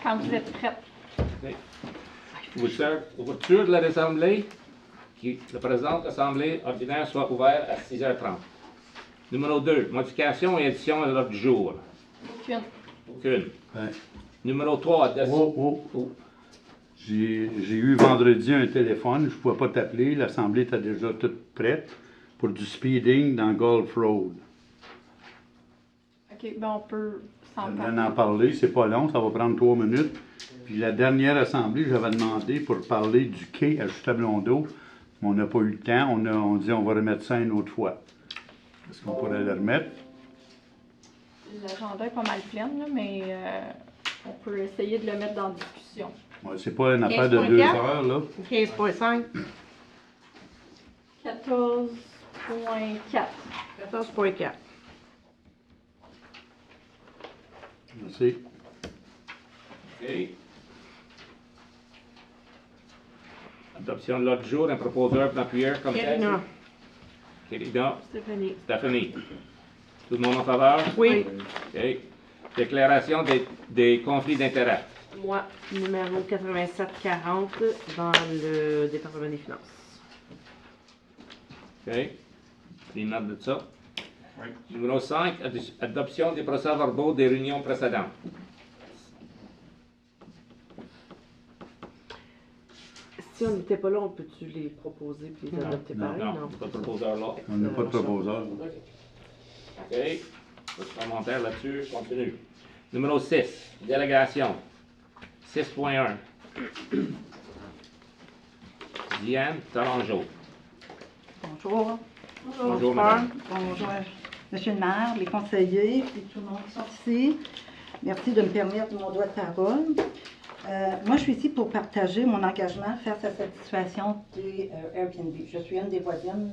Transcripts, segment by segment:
quand vous êtes prête. Okay. Ouverture de l'Assemblée, qui représente l'Assemblée ordinaire, soit ouverte à 6h30. Numéro 2, modification et addition à l'ordre du jour. Aucune. Aucune. Ouais. Numéro 3, J'ai eu vendredi un téléphone, je ne pouvais pas t'appeler, l'Assemblée était déjà toute prête pour du speeding dans Gulf Road. OK, ben on peut s'en On parler. vient d'en parler, c'est pas long, ça va prendre 3 minutes. Puis la dernière Assemblée, j'avais demandé pour parler du quai à Justin-Blondeau, mais on n'a pas eu le temps, on dit on va remettre ça une autre fois. Est-ce qu'on pourrait le remettre? L'agenda est pas mal plein, là, mais on peut essayer de le mettre dans la discussion. Ouais, c'est pas une affaire de 2 15.4. heures, là. 15.5. 14.4. 14.4. Merci. OK. Adoption de l'ordre du jour, un proposeur pour l'appuyeur comme tel. Kérina. Kérina. Stéphanie. Stéphanie. Tout le monde en faveur? Oui. OK. Déclaration des conflits d'intérêts. Moi, numéro 8740 dans le département des finances. OK. Des notes de ça. Numéro 5, adoption des procès-verbaux des réunions précédentes. Si on n'était pas là, on peut-tu les proposer et les adopter pareil? Non, pas de proposeur là. On n'a pas de proposeur. OK. Pas de commentaire là-dessus. Continue. Numéro 6, délégation. 6.1. Diane Tarangeau. Bonjour. Bonjour, madame. Bonjour, monsieur le maire, les conseillers, et tout le monde qui sont ici. Merci de me permettre mon droit de parole. Moi, je suis ici pour partager mon engagement face à cette situation des Airbnb. Je suis une des voisines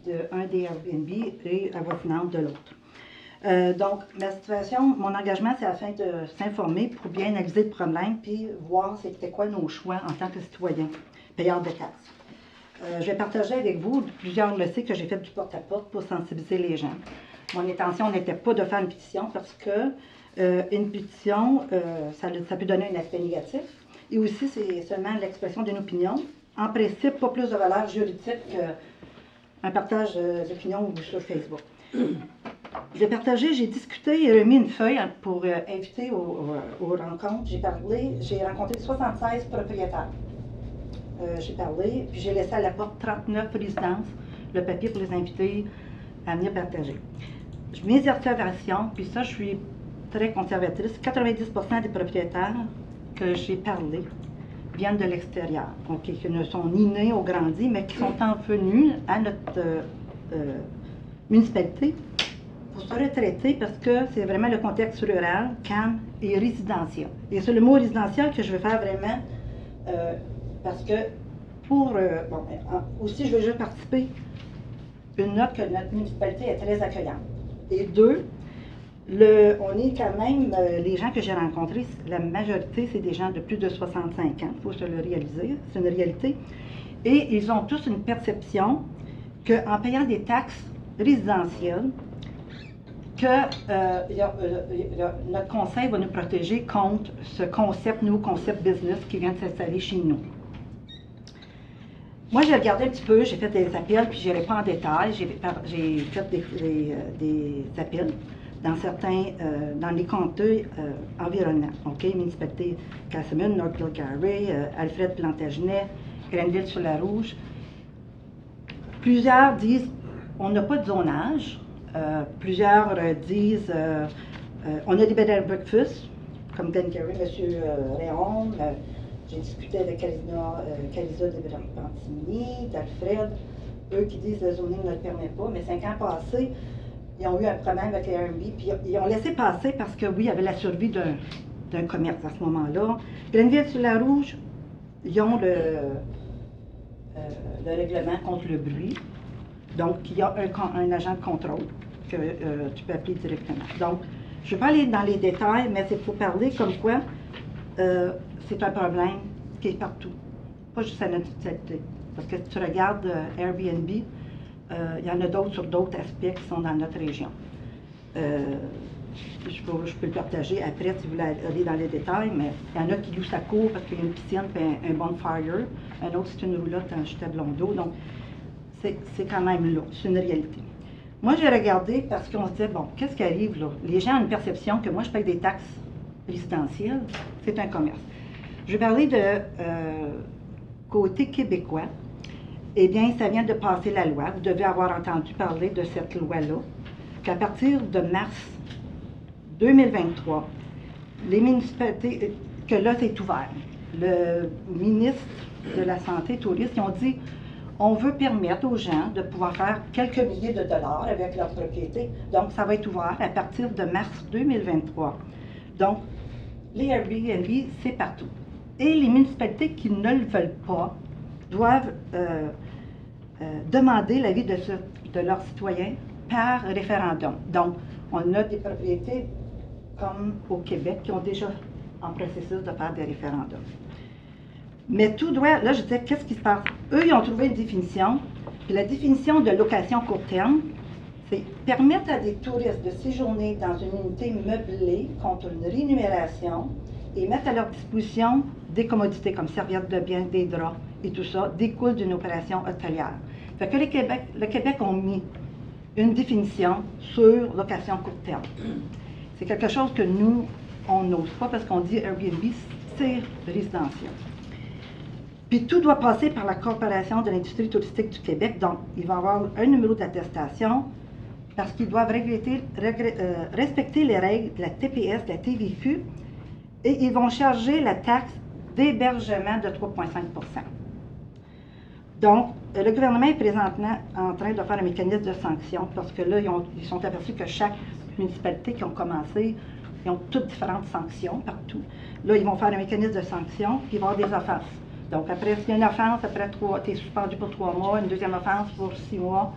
de un des Airbnb et avoisinante de l'autre. Donc, ma situation, mon engagement, c'est afin de s'informer pour bien analyser le problème puis voir c'était quoi nos choix en tant que citoyens, payeurs de taxes. Je vais partager avec vous, plusieurs le savent, que j'ai fait du porte-à-porte pour sensibiliser les gens. Mon intention n'était pas de faire une pétition parce que une pétition, ça peut donner un aspect négatif. Et aussi, c'est seulement l'expression d'une opinion. En principe, pas plus de valeur juridique qu'un partage d'opinion sur Facebook. J'ai partagé, j'ai discuté et remis une feuille pour inviter aux rencontres. J'ai rencontré 76 propriétaires. J'ai parlé, puis j'ai laissé à la porte 39 résidences, le papier pour les inviter à venir partager. Mes observations, puis ça, je suis très conservatrice, 90% des propriétaires que j'ai parlé viennent de l'extérieur, donc qui ne sont ni nés ou grandis, mais qui sont venus à notre municipalité pour se retraiter parce que c'est vraiment le contexte rural, calme et résidentiel. Et c'est le mot résidentiel que je veux faire vraiment parce que aussi, je veux juste participer une note que notre municipalité est très accueillante. Et deux, on est quand même, les gens que j'ai rencontrés, la majorité, c'est des gens de plus de 65 ans, il faut se le réaliser, c'est une réalité. Et ils ont tous une perception qu'en payant des taxes résidentielles, notre conseil va nous protéger contre ce concept, nouveau concept business qui vient de s'installer chez nous. Moi, j'ai regardé un petit peu, j'ai fait des appels, puis je n'irai pas en détail. J'ai fait des appels dans les comtés environnants, OK? Municipalité Casselman, Northville-Carré, Alfred Plantagenet, Grenville-sur-la-Rouge. Plusieurs disent, on n'a pas de zonage. Plusieurs disent, on a des bed and breakfast, comme Glengarry, M. Réon. J'ai discuté avec Calisa de Pantigny, d'Alfred, eux qui disent que le zoning ne le permet pas, mais 5 ans passés, ils ont eu un problème avec les Airbnb, puis ils ont laissé passer parce que oui, il y avait la survie d'un commerce à ce moment-là. Grenville-sur-la-Rouge, ils ont le règlement contre le bruit, donc il y a un agent de contrôle que tu peux appeler directement. Donc, je ne vais pas aller dans les détails, mais c'est pour parler comme quoi c'est un problème qui est partout, pas juste à notre municipalité. Parce que si tu regardes Airbnb, il y en a d'autres sur d'autres aspects qui sont dans notre région. Je peux le partager après si vous voulez aller dans les détails, mais il y en a qui louent sa cour parce qu'il y a une piscine et un bonfire. Un autre, c'est une roulotte en chute à Blondeau. Donc, c'est quand même là. C'est une réalité. Moi, j'ai regardé parce qu'on se disait, bon, qu'est-ce qui arrive là? Les gens ont une perception que moi, je paye des taxes résidentielles. C'est un commerce. Je vais parler de côté québécois. Eh bien, ça vient de passer la loi. Vous devez avoir entendu parler de cette loi-là, qu'à partir de mars 2023, les municipalités, que là, c'est ouvert. Le ministre de la Santé et Tourisme, ils ont dit, on veut permettre aux gens de pouvoir faire quelques milliers de dollars avec leur propriété. Donc, ça va être ouvert à partir de mars 2023. Donc, les Airbnb, c'est partout. Et les municipalités qui ne le veulent pas doivent demander l'avis de leurs citoyens par référendum. Donc, on a des propriétés comme au Québec qui ont déjà en processus de faire des référendums. Mais tout doit, là je disais, qu'est-ce qui se passe? Eux, ils ont trouvé une définition, puis la définition de location court terme, c'est permettre à des touristes de séjourner dans une unité meublée contre une rémunération et mettre à leur disposition des commodités comme serviettes de bain, des draps et tout ça, découle d'une opération hôtelière. Fait que le Québec ont mis une définition sur location court terme. C'est quelque chose que nous, on n'ose pas parce qu'on dit Airbnb, c'est résidentiel. Puis tout doit passer par la Corporation de l'industrie touristique du Québec. Donc, il va y avoir un numéro d'attestation parce qu'ils doivent respecter les règles de la TPS, de la TVQ, et ils vont charger la taxe d'hébergement de 3,5 %. Donc, le gouvernement est présentement en train de faire un mécanisme de sanction parce que là, ils sont aperçus que chaque municipalité qui ont commencé, ils ont toutes différentes sanctions partout. Là, ils vont faire un mécanisme de sanction, puis il va y avoir des offenses. Donc, après, s'il y a une offense, après tu es suspendu pour 3 mois, une deuxième offense pour 6 mois.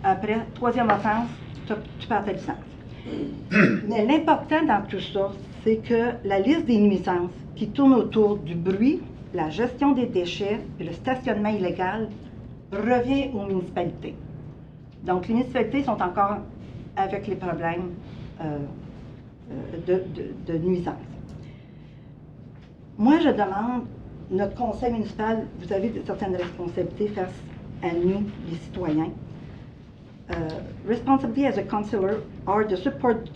Après, troisième offense, tu perds ta licence. Mais l'important dans tout ça, c'est que la liste des nuisances qui tourne autour du bruit, la gestion des déchets et le stationnement illégal revient aux municipalités. Donc, les municipalités sont encore avec les problèmes de nuisances. Moi, je demande, notre conseil municipal, vous avez certaines responsabilités face à nous, les citoyens. Responsibility as a councillor are to support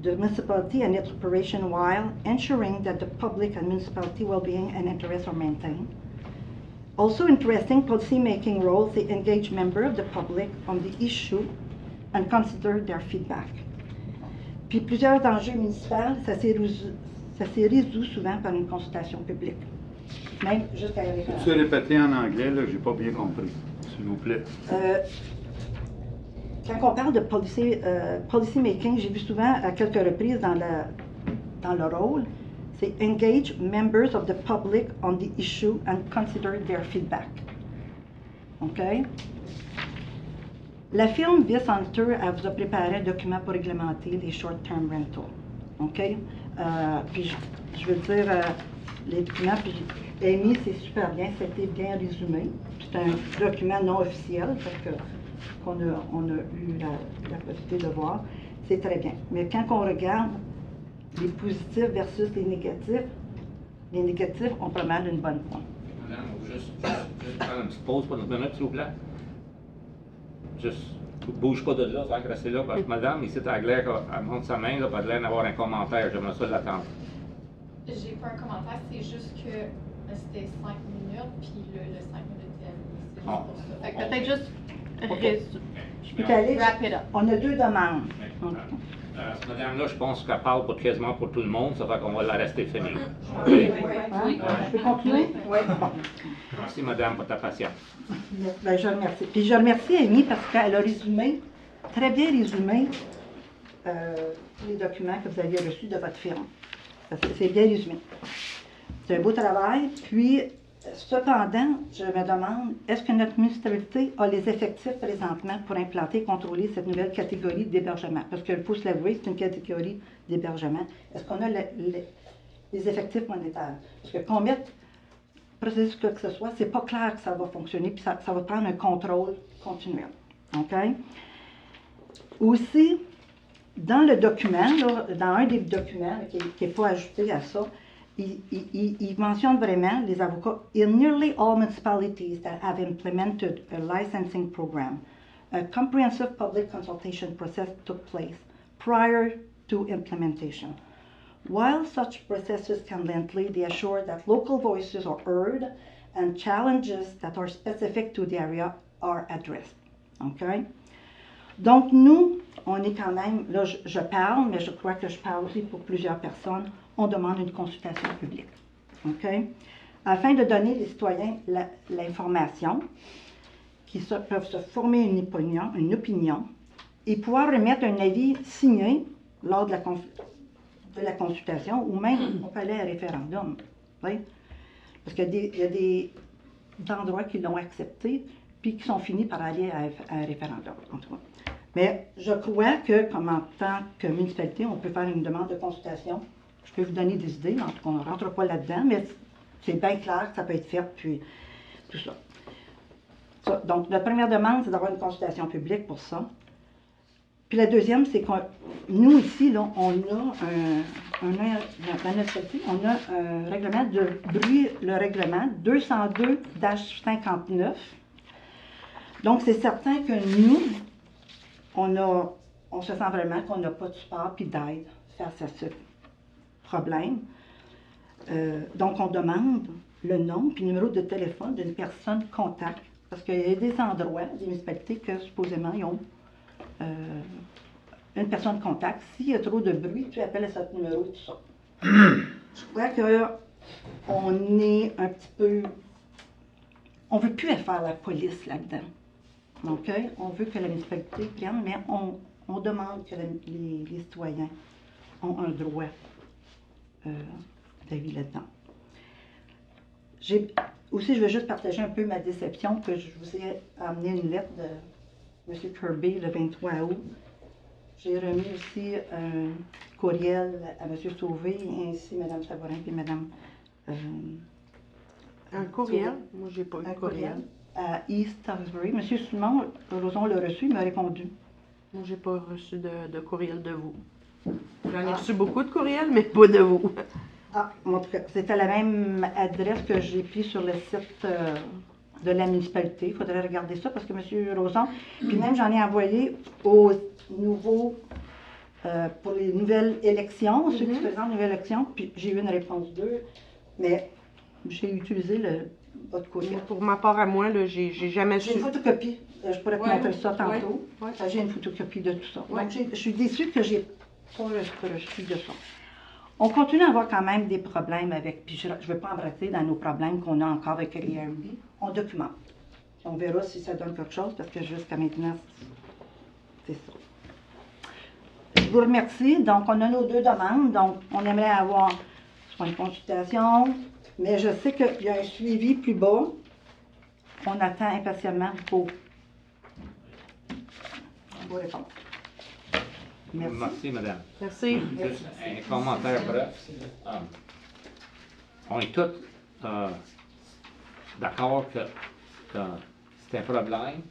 the municipality and its operation while ensuring that the public and municipality well-being and interests are maintained. Also interesting policy-making role, they engage members of the public on the issue and consider their feedback. Puis plusieurs enjeux municipaux, ça s'est résolu souvent par une consultation publique. Même jusqu'à la référendum. Tu peux répéter en anglais, là, j'ai pas bien compris, s'il vous plaît. Quand on parle de policy making, j'ai vu souvent à quelques reprises dans le rôle, c'est engage members of the public on the issue and consider their feedback. OK? La firme Vice Hunter, elle vous a préparé un document pour réglementer les short-term rentals. OK? Puis je veux dire, les documents, puis Amy, c'est super bien, c'était bien résumé. C'est un document non officiel, qu'on a eu la possibilité de voir. C'est très bien. Mais quand on regarde les positifs versus les négatifs ont pas mal une bonne pointe. Madame, juste prendre une petite pause pour une minute, s'il vous plaît. Juste, bouge pas de là, tant que rester là, parce que madame, ici, à Aglaire, elle monte sa main, là, pas de l'air d'avoir un commentaire, j'aimerais ça l'attendre. J'ai pas un commentaire, c'est juste que c'était 5 minutes, puis le 5 minutes est terminé. C'est juste pour ça. Fait que peut-être juste Je peux aller. wrap it up. On a 2 demandes. Cette madame-là, je pense qu'elle parle quasiment pour tout le monde, ça fait qu'on va la rester finie. Oui. Je peux continuer? Oui. Bon. Merci, madame, pour ta patience. Ben, je remercie. Puis je remercie Amy parce qu'elle a résumé, très bien résumé, les documents que vous aviez reçus de votre firme. Parce que c'est bien résumé. C'est un beau travail. Puis, cependant, je me demande, est-ce que notre municipalité a les effectifs présentement pour implanter et contrôler cette nouvelle catégorie d'hébergement? Parce qu'il faut se l'avouer, c'est une catégorie d'hébergement. Est-ce qu'on a les effectifs monétaires? Parce que qu'on mette processus que ce soit, c'est pas clair que ça va fonctionner, puis ça va prendre un contrôle continuel. OK? Aussi, dans le document, là, dans un des documents qui n'est pas ajouté à ça, il mentionne vraiment les avocats. In nearly all municipalities that have implemented a licensing program, a comprehensive public consultation process took place prior to implementation. While such processes can lengthy, they assure that local voices are heard and challenges that are specific to the area are addressed. Okay? Donc, nous, on est quand même, là, je parle, mais je crois que je parle aussi pour plusieurs personnes, on demande une consultation publique. OK? Afin de donner les citoyens l'information, qui peuvent se former une opinion et pouvoir remettre un avis signé lors de la consultation, ou même on peut aller à un référendum. Oui? Parce qu'il y a des endroits qui l'ont accepté, puis qui sont finis par aller à un référendum, en tout cas. Mais je crois que, comme en tant que municipalité, on peut faire une demande de consultation. Je peux vous donner des idées, en tout cas, on ne rentre pas là-dedans, mais c'est bien clair que ça peut être fait, puis tout ça. Donc, notre première demande, c'est d'avoir une consultation publique pour ça. Puis la deuxième, c'est que nous, ici, là, on a un règlement de bruit, le règlement 202-59. Donc, c'est certain que nous, on se sent vraiment qu'on n'a pas de support puis d'aide face à ce problème. Donc, on demande le nom puis le numéro de téléphone d'une personne contact. Parce qu'il y a des endroits, des municipalités, que supposément, ils ont une personne contact. S'il y a trop de bruit, tu appelles à ce numéro, tout ça. Je crois qu'on est un petit peu... On ne veut plus faire la police là-dedans. OK? On veut que la municipalité prenne, mais on demande que les citoyens ont un droit d'avis là-dedans. Aussi, je veux juste partager un peu ma déception que je vous ai amené une lettre de M. Kirby le 23 août. J'ai remis aussi un courriel à M. Sauvé, ainsi Mme Savorin et Mme... un courriel? Moi, j'ai pas eu de courriel. À East Tewksbury. M. Simon Roson l'a reçu, il m'a répondu. Moi, j'ai pas reçu de courriel de vous. J'en ai reçu beaucoup de courriels, mais pas de vous. Ah, en tout cas, c'était la même adresse que j'ai prise sur le site de la municipalité. Il faudrait regarder ça parce que M. Roson, puis même j'en ai envoyé aux nouveaux, pour les nouvelles élections, ceux qui se présentent aux nouvelles élections, puis j'ai eu une réponse d'eux, mais j'ai utilisé votre courriel. Pour ma part à moi, j'ai jamais su. J'ai une photocopie, je pourrais te montrer ça tantôt. Ouais. J'ai une photocopie de tout ça. Ouais. Donc, je suis déçue que j'ai pas reçu de ça. On continue à avoir quand même des problèmes avec, puis je ne veux pas embrasser dans nos problèmes qu'on a encore avec Airbnb. On documente. On verra si ça donne quelque chose, parce que jusqu'à maintenant, c'est ça. Je vous remercie. Donc, on a nos deux demandes. Donc, on aimerait avoir soit une consultation, mais je sais qu'il y a un suivi plus bas. On attend impatiemment vos réponses. Merci. Merci, madame. Merci. Juste un commentaire bref. On est tous d'accord que c'est un problème,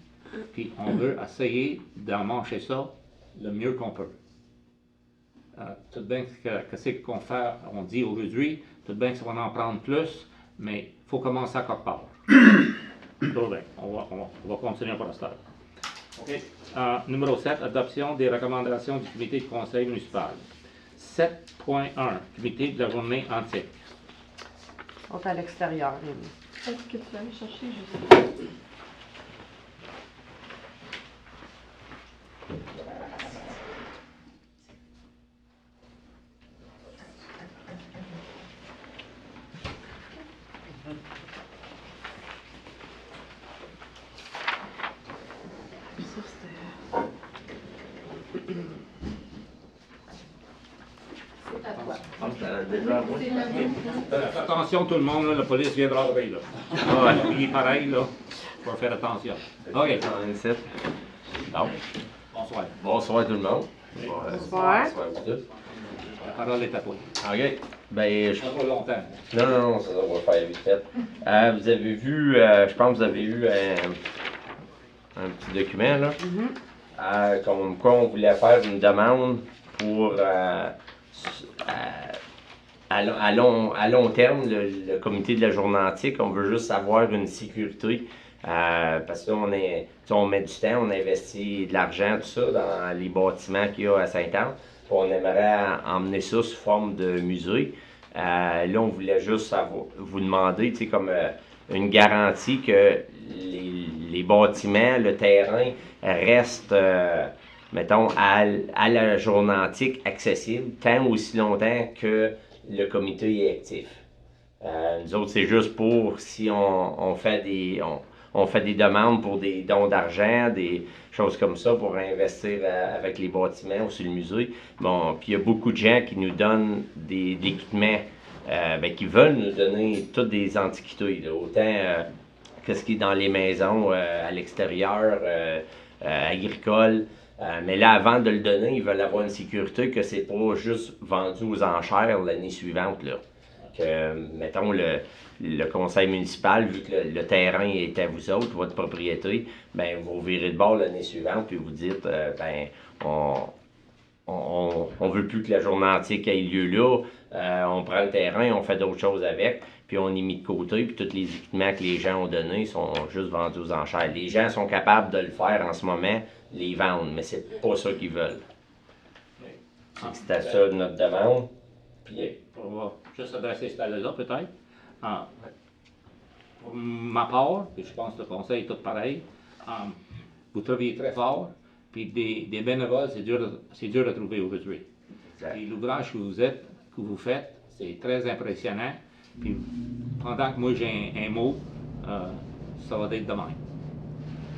puis on veut essayer d'en manger ça le mieux qu'on peut. Tout bien que c'est qu'on fait, on dit aujourd'hui, tout bien que ça va en prendre plus, mais il faut commencer à quelque part. Tout bien, on va continuer pour l'instant. OK. Numéro 7, adoption des recommandations du comité de conseil municipal. 7.1, comité de la journée antique. On est à l'extérieur. Est-ce que tu vas aller chercher juste... Attention tout le monde, là, la police viendra arriver là. Ouais, il est pareil là, il faut faire attention. OK. Non. Bonsoir. Bonsoir tout le monde. Bonsoir. Bonsoir à vous tous. La parole est à toi. OK. Ben, Ça va longtemps. non, ça va faire vite fait. Vous avez vu, je pense que vous avez eu un petit document là. comme quoi on voulait faire une demande pour à long terme, le comité de la journée antique, on veut juste avoir une sécurité. Parce que là, on met du temps, on investit de l'argent, tout ça, dans les bâtiments qu'il y a à Sainte-Anne. Puis on aimerait emmener ça sous forme de musée. Là, on voulait juste vous demander, tu sais, comme une garantie que les bâtiments, le terrain restent, mettons, à la journée antique accessible tant aussi longtemps que le comité est actif. Nous autres, c'est juste pour si on fait des demandes pour des dons d'argent, des choses comme ça pour investir avec les bâtiments ou sur le musée. Bon, puis il y a beaucoup de gens qui nous donnent des équipements, qui veulent nous donner toutes des antiquités, là, autant qu'est-ce qui est dans les maisons, à l'extérieur, agricole. Mais là, avant de le donner, ils veulent avoir une sécurité que c'est pas juste vendu aux enchères l'année suivante, là. Que, mettons, le conseil municipal, vu que le terrain est à vous autres, votre propriété, ben vous virez de bord l'année suivante, puis vous dites, on veut plus que la journée antique ait lieu là, on prend le terrain, on fait d'autres choses avec, puis on est mis de côté, puis tous les équipements que les gens ont donnés sont juste vendus aux enchères. Les gens sont capables de le faire en ce moment, les vendre, mais c'est pas ça qu'ils veulent. C'était ça notre demande. Puis, On va juste adresser ce là peut-être. Pour ma part, puis je pense que le conseil est tout pareil, vous travaillez très fort, puis des bénévoles, c'est dur à trouver aujourd'hui. Et l'ouvrage que vous faites, c'est très impressionnant. Puis pendant que moi j'ai un mot, ça va être de même.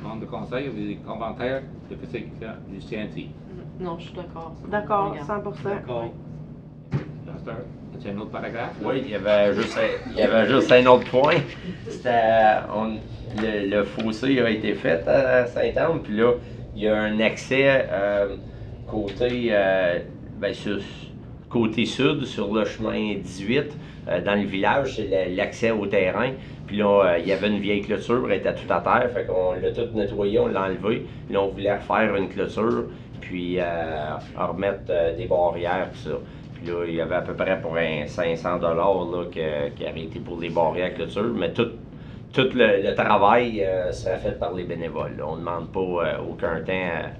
Demande de conseil, vous avez des commentaires de ce que Lucien dit. Non, je suis d'accord. D'accord, 100%. D'accord. Pasteur, as-tu un autre paragraphe? oui, il y avait juste un autre point. C'était le fossé a été fait à Sainte-Anne, puis là, il y a un accès côté sud, sur le chemin 18, dans le village, c'est l'accès au terrain. Puis là, il y avait une vieille clôture, elle était tout à terre, fait qu'on l'a tout nettoyé, on l'a enlevé. Là, on voulait refaire une clôture, puis remettre des barrières, tout ça. Puis là, il y avait à peu près pour un 500 $ qui a été pour les barrières clôture, mais tout le travail serait fait par les bénévoles, là. On ne demande pas aucun temps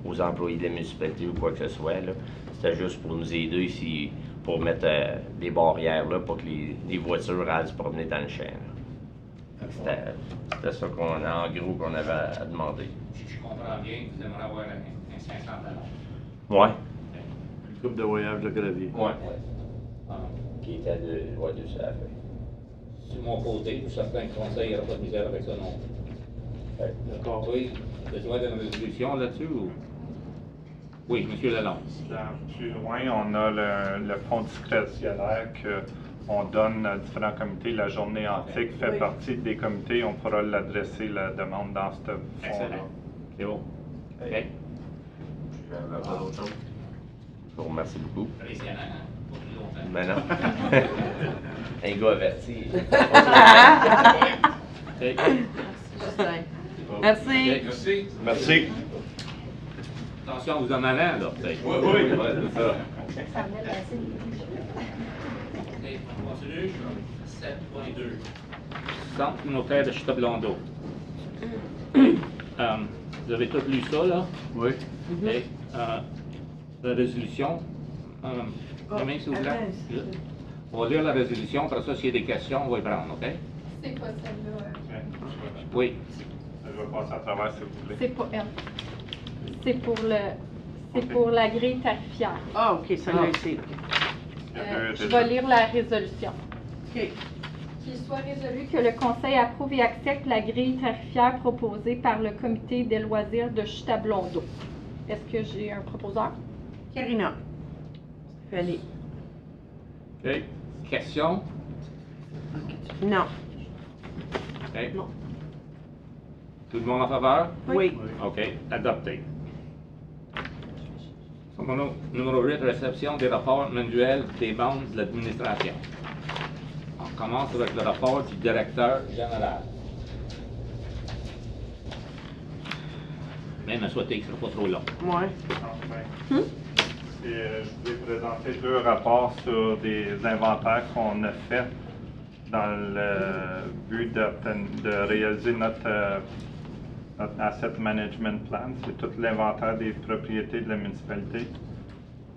aux employés de la municipalité ou quoi que ce soit, là. C'était juste pour nous aider ici, pour mettre des barrières là, pour que les voitures aillent se promener dans le champ, là. C'était ça en gros qu'on avait à demander. Si je comprends bien, vous aimeriez avoir un 500 $. Ouais. Une coupe de voyage de gravier. Ouais. Ah, Qui était deux sur la feuille. sur mon côté, pour certains conseils, il n'y aura pas de misère avec ça non plus. D'accord. Oui, besoin d'une résolution là-dessus ou? Oui, M. Lalonde. Plus loin, on a le fonds discrétionnaire qu'on donne à différents comités. La journée antique fait partie des comités. On pourra l'adresser, la demande, dans ce fonds-là. Excellent. C'est bon. OK. Je n'avais pas d'autre chose. Je vous remercie beaucoup. Impressionnant, hein? Pas plus longtemps. Mais non. Un gars averti. OK. Merci. Merci. Merci. Attention, vous en allez, là, peut-être. Oui, oui. Ouais, c'est ça. OK, on continue. 7.2. Centre communautaire de Château-Blondeau. Vous avez tous lu ça, là? Oui. OK. La résolution. Demain, s'il vous plaît. On va lire la résolution, après ça, s'il y a des questions, on va y prendre, OK? C'est quoi celle-là? Oui. Je vais passer à travers si vous voulez. C'est pas elle. C'est pour la grille tarifaire. Ah, OK, ça là ici. Je vais lire la résolution. OK. Qu'il soit résolu que le Conseil approuve et accepte la grille tarifaire proposée par le Comité des loisirs de Château-Blondeau. Est-ce que j'ai un proposeur? Karina. Allez. OK. Question? Non. OK. Non. Tout le monde en faveur? Oui. OK. Adopté. Numéro 8, réception des rapports manuels des membres de l'administration. On commence avec le rapport du directeur général. Même à souhaiter que ce ne soit pas trop long. Ouais. Enfin. Et, je vous ai présenté 2 rapports sur des inventaires qu'on a faits dans le but de réaliser notre Asset Management Plan. C'est tout l'inventaire des propriétés de la municipalité.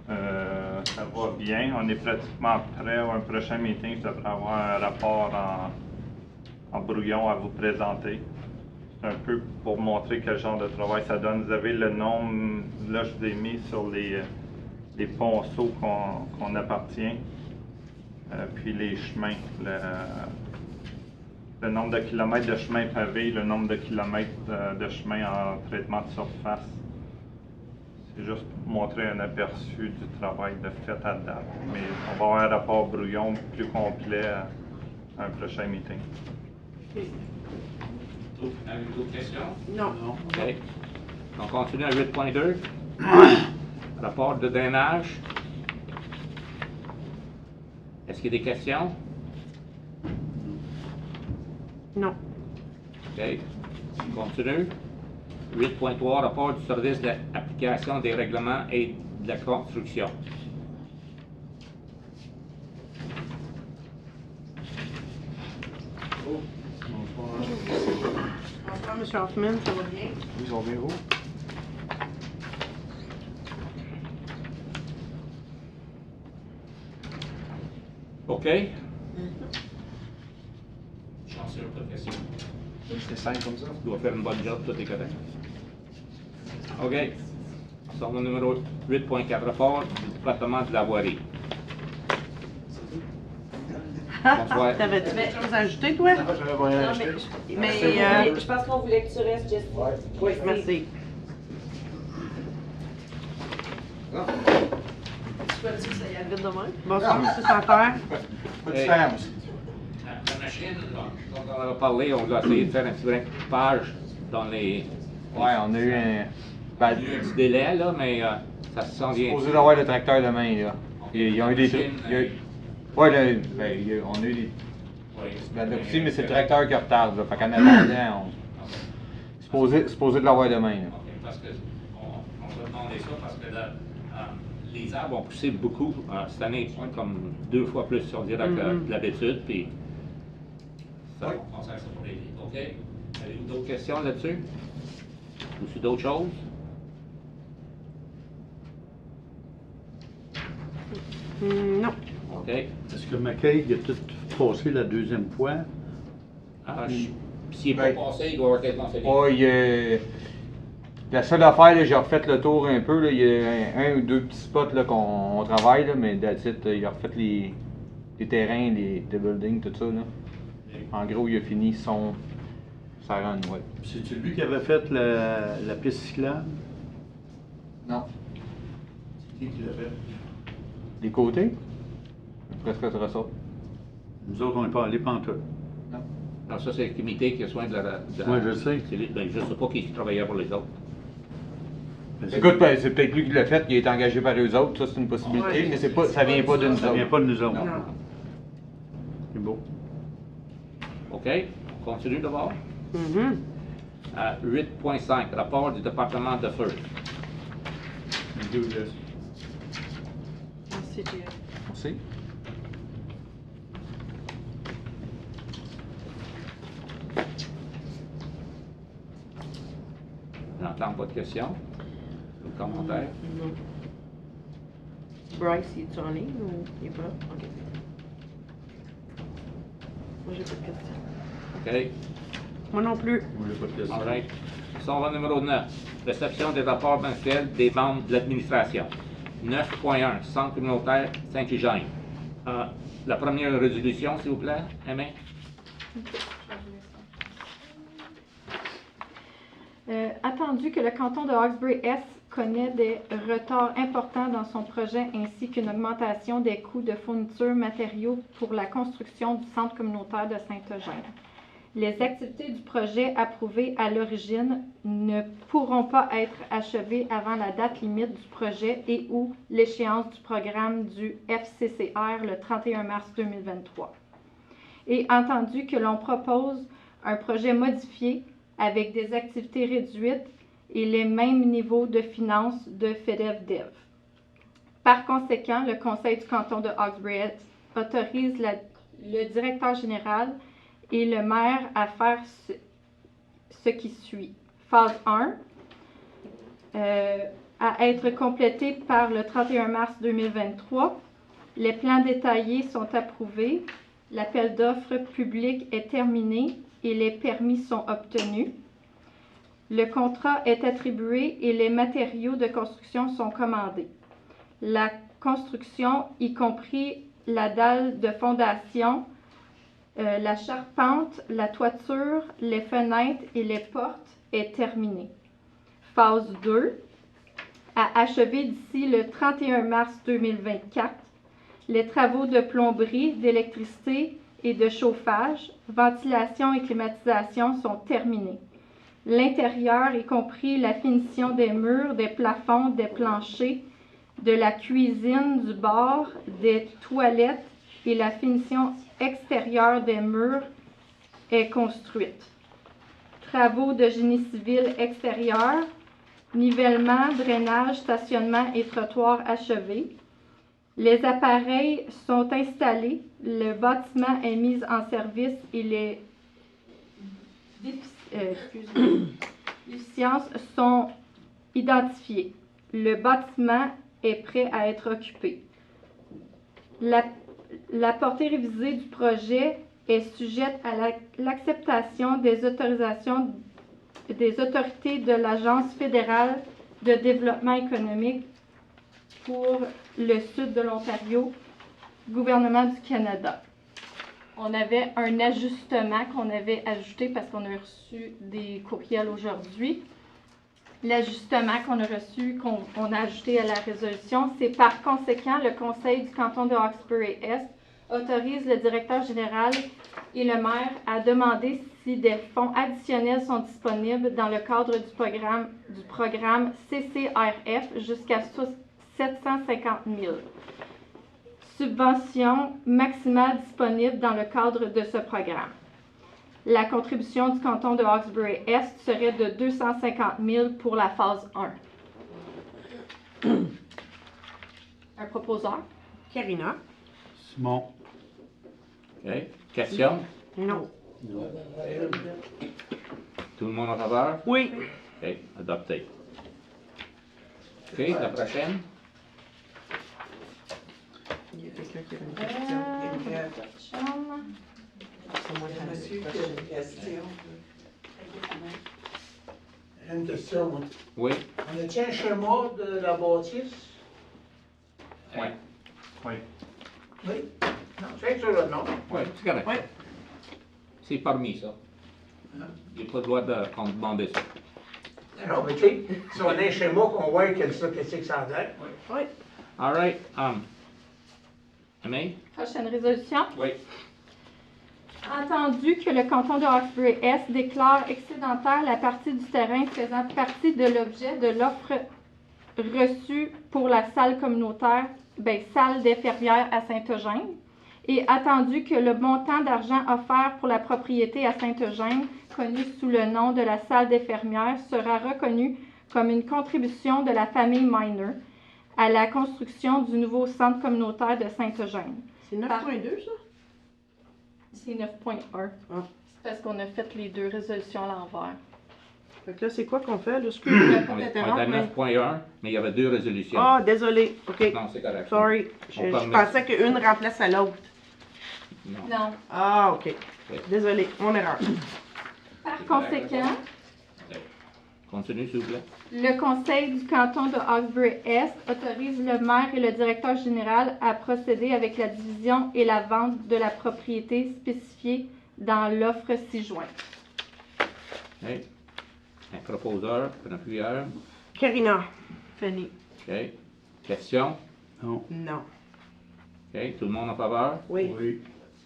Ça va bien. On est pratiquement prêt à un prochain meeting. Je devrais avoir un rapport en brouillon à vous présenter. C'est un peu pour montrer quel genre de travail ça donne. Vous avez le nombre, là je vous ai mis sur les ponceaux qu'on appartient, puis les chemins, le nombre de kilomètres de chemin pavé, le nombre de kilomètres de chemin en traitement de surface. C'est juste pour montrer un aperçu du travail de fait à date. Mais on va avoir un rapport brouillon plus complet à un prochain meeting. Avez-vous d'autres questions? Non. OK. On continue à 8.2. Rapport de drainage. Est-ce qu'il y a des questions? Non. OK. On continue. 8.3, rapport du service de l'application des règlements et de la construction. Bonsoir, M. Hoffman, ça va bien? Oui, ça va bien, vous? OK? Chanceux, pas de questions. C'est simple comme ça. Tu dois faire une bonne job, tout est correct. OK. Son numéro 8.4, rapport du département de la voirie. Bonsoir. T'avais-tu quelque chose à ajouter, toi? J'avais rien Non, acheté. Mais, je pense qu'on voulait que tu restes, Jessie. oui, merci. Tu peux-tu que ça y aille vite demain? Bonsoir, M. Santerre. Pas de différence. La machine, dont on en a parlé, on a essayé de faire un petit brin de page dans les... Ouais, on a eu un. Il y a eu un petit délai, là, mais ça se sent bien. Supposé d'avoir le tracteur demain, là. Ils ont eu des trucs. Ouais, là, on a eu des. Ben, aussi, mais c'est le tracteur qui retarde, là. Fait qu'en attendant, supposé de l'avoir demain, là. OK, parce que on va demander ça parce que les arbres ont poussé beaucoup cette année, comme 2 fois plus, on dirait, que d'habitude, puis ça, on sait que ça pour les vies. OK? Avez-vous d'autres questions là-dessus? Ou sur d'autres choses? Non. OK. Est-ce que McKay a tout passé la deuxième fois? S'il n'est pas passé, il doit avoir quasiment fait. Ouais, la seule affaire, là, j'ai refait le tour un peu, là. Il y a un ou deux petits spots là, qu'on travaille, là, mais that's it, il a refait les terrains, les buildings, tout ça. Là. En gros, il a fini sa run, ouais. C'est-tu lui qui avait fait la piste cyclable? Non. C'est qui l'a fait? Les côtés? Presque ça. Nous autres, on n'est pas allés pantoute. Alors ça, c'est le comité qui a soin de la... Moi, je sais. Ben, je ne sais pas qui travaillait pour les autres. Écoute, ben, c'est peut-être lui qui l'a fait, qui est engagé par eux autres, ça c'est une possibilité, Ouais, mais ça vient pas de nous Ça vient autres. pas de nous autres. Non. C'est beau. OK? On continue d'abord. Mhm. 8.5, rapport du département de feu. Merci, Pierre. Merci. Je n'entends pas de questions. Ou de commentaires. Non. Bryce, il est en ligne ou il est pas? OK. Moi, j'ai pas de questions. OK? Moi non plus. Moi, j'ai pas de questions. All right. On va au numéro 9. Réception des rapports mensuels des membres de l'administration. 9.1, Centre communautaire Saint-Eugène. La première résolution, s'il vous plaît, Aimé. Attendu que le canton de Hawkesbury-Est connaît des retards importants dans son projet ainsi qu'une augmentation des coûts de fourniture matériaux pour la construction du centre communautaire de Saint-Eugène. Les activités du projet approuvées à l'origine ne pourront pas être achevées avant la date limite du projet et ou l'échéance du programme du FCCR le 31 mars 2023. Et entendu que l'on propose un projet modifié avec des activités réduites et les mêmes niveaux de finances de FEDEV-DEV. Par conséquent, le Conseil du canton de Hawkesbury autorise le directeur général et le maire à faire ce qui suit. Phase 1, à être complétée par le 31 mars 2023. Les plans détaillés sont approuvés, l'appel d'offres public est terminé et les permis sont obtenus. Le contrat est attribué et les matériaux de construction sont commandés. La construction, y compris la dalle de fondation, la charpente, la toiture, les fenêtres et les portes est terminée. Phase 2, à achever d'ici le 31 mars 2024, les travaux de plomberie, d'électricité et de chauffage, ventilation et climatisation sont terminés. L'intérieur, y compris la finition des murs, des plafonds, des planchers, de la cuisine, du bar, des toilettes et la finition extérieure des murs est construite. Travaux de génie civil extérieur, nivellement, drainage, stationnement et trottoir achevés. Les appareils sont installés, le bâtiment est mis en service et les déficiences sont identifiées. Le bâtiment est prêt à être occupé. La portée révisée du projet est sujette à l'acceptation des autorisations des autorités de l'Agence fédérale de développement économique pour le sud de l'Ontario, gouvernement du Canada. On avait un ajustement qu'on avait ajouté parce qu'on a reçu des courriels aujourd'hui. L'ajustement qu'on a reçu, qu'on a ajouté à la résolution, c'est par conséquent, le Conseil du canton de Hawkesbury-Est autorise le directeur général et le maire à demander si des fonds additionnels sont disponibles dans le cadre du programme CCRF jusqu'à 750 000. Subvention maximale disponible dans le cadre de ce programme. La contribution du canton de Hawkesbury-Est serait de 250 000 pour la phase 1. Un proposeur? Karina? Simon. OK. Question? Non. Tout le monde en faveur? Oui. OK. Adopté. OK. La prochaine? Il y a quelqu'un qui a une question. C'est moi qui ai Monsieur, une qui a question. une question. Une question, moi. Oui. On a-t-il un schéma de la bâtisse? Oui. Oui. Oui. Non, c'est sûr, non. Oui, c'est correct. Oui. C'est parmi ça. Il n'y a pas le droit de demander ça. Non, mais tu sais, si on a un schéma qu'on voit qu'est-ce que ça a l'air. Oui. All right. Aimé? Prochaine résolution. Oui. Entendu que le canton de Hawkesbury-Est déclare excédentaire la partie du terrain faisant partie de l'objet de l'offre reçue pour la salle communautaire, salle des Ferrières à Saint-Eugène, et attendu que le montant d'argent offert pour la propriété à Saint-Eugène, connu sous le nom de la salle des Fermières, sera reconnu comme une contribution de la famille Miner à la construction du nouveau centre communautaire de Saint-Eugène. C'est 9.2, ça? C'est 9.1. Ah. C'est parce qu'on a fait les deux résolutions à l'envers. Fait que là, c'est quoi qu'on fait? Là, je ne On est à 9.1, mais il y avait deux résolutions. Ah, désolé. OK. Non, c'est correct. Sorry. Je permet- pensais qu'une remplace à l'autre. Non. Non. Ah, OK. Désolé. Mon erreur. Par conséquent, Continue, s'il vous plaît. le Conseil du canton de Hawkesbury-Est autorise le maire et le directeur général à procéder avec la division et la vente de la propriété spécifiée dans l'offre ci-jointe. OK. Un proposeur, un appuyeur. Karina. Fanny. OK. Question? Non. Non. OK. Tout le monde en faveur? Oui. Oui.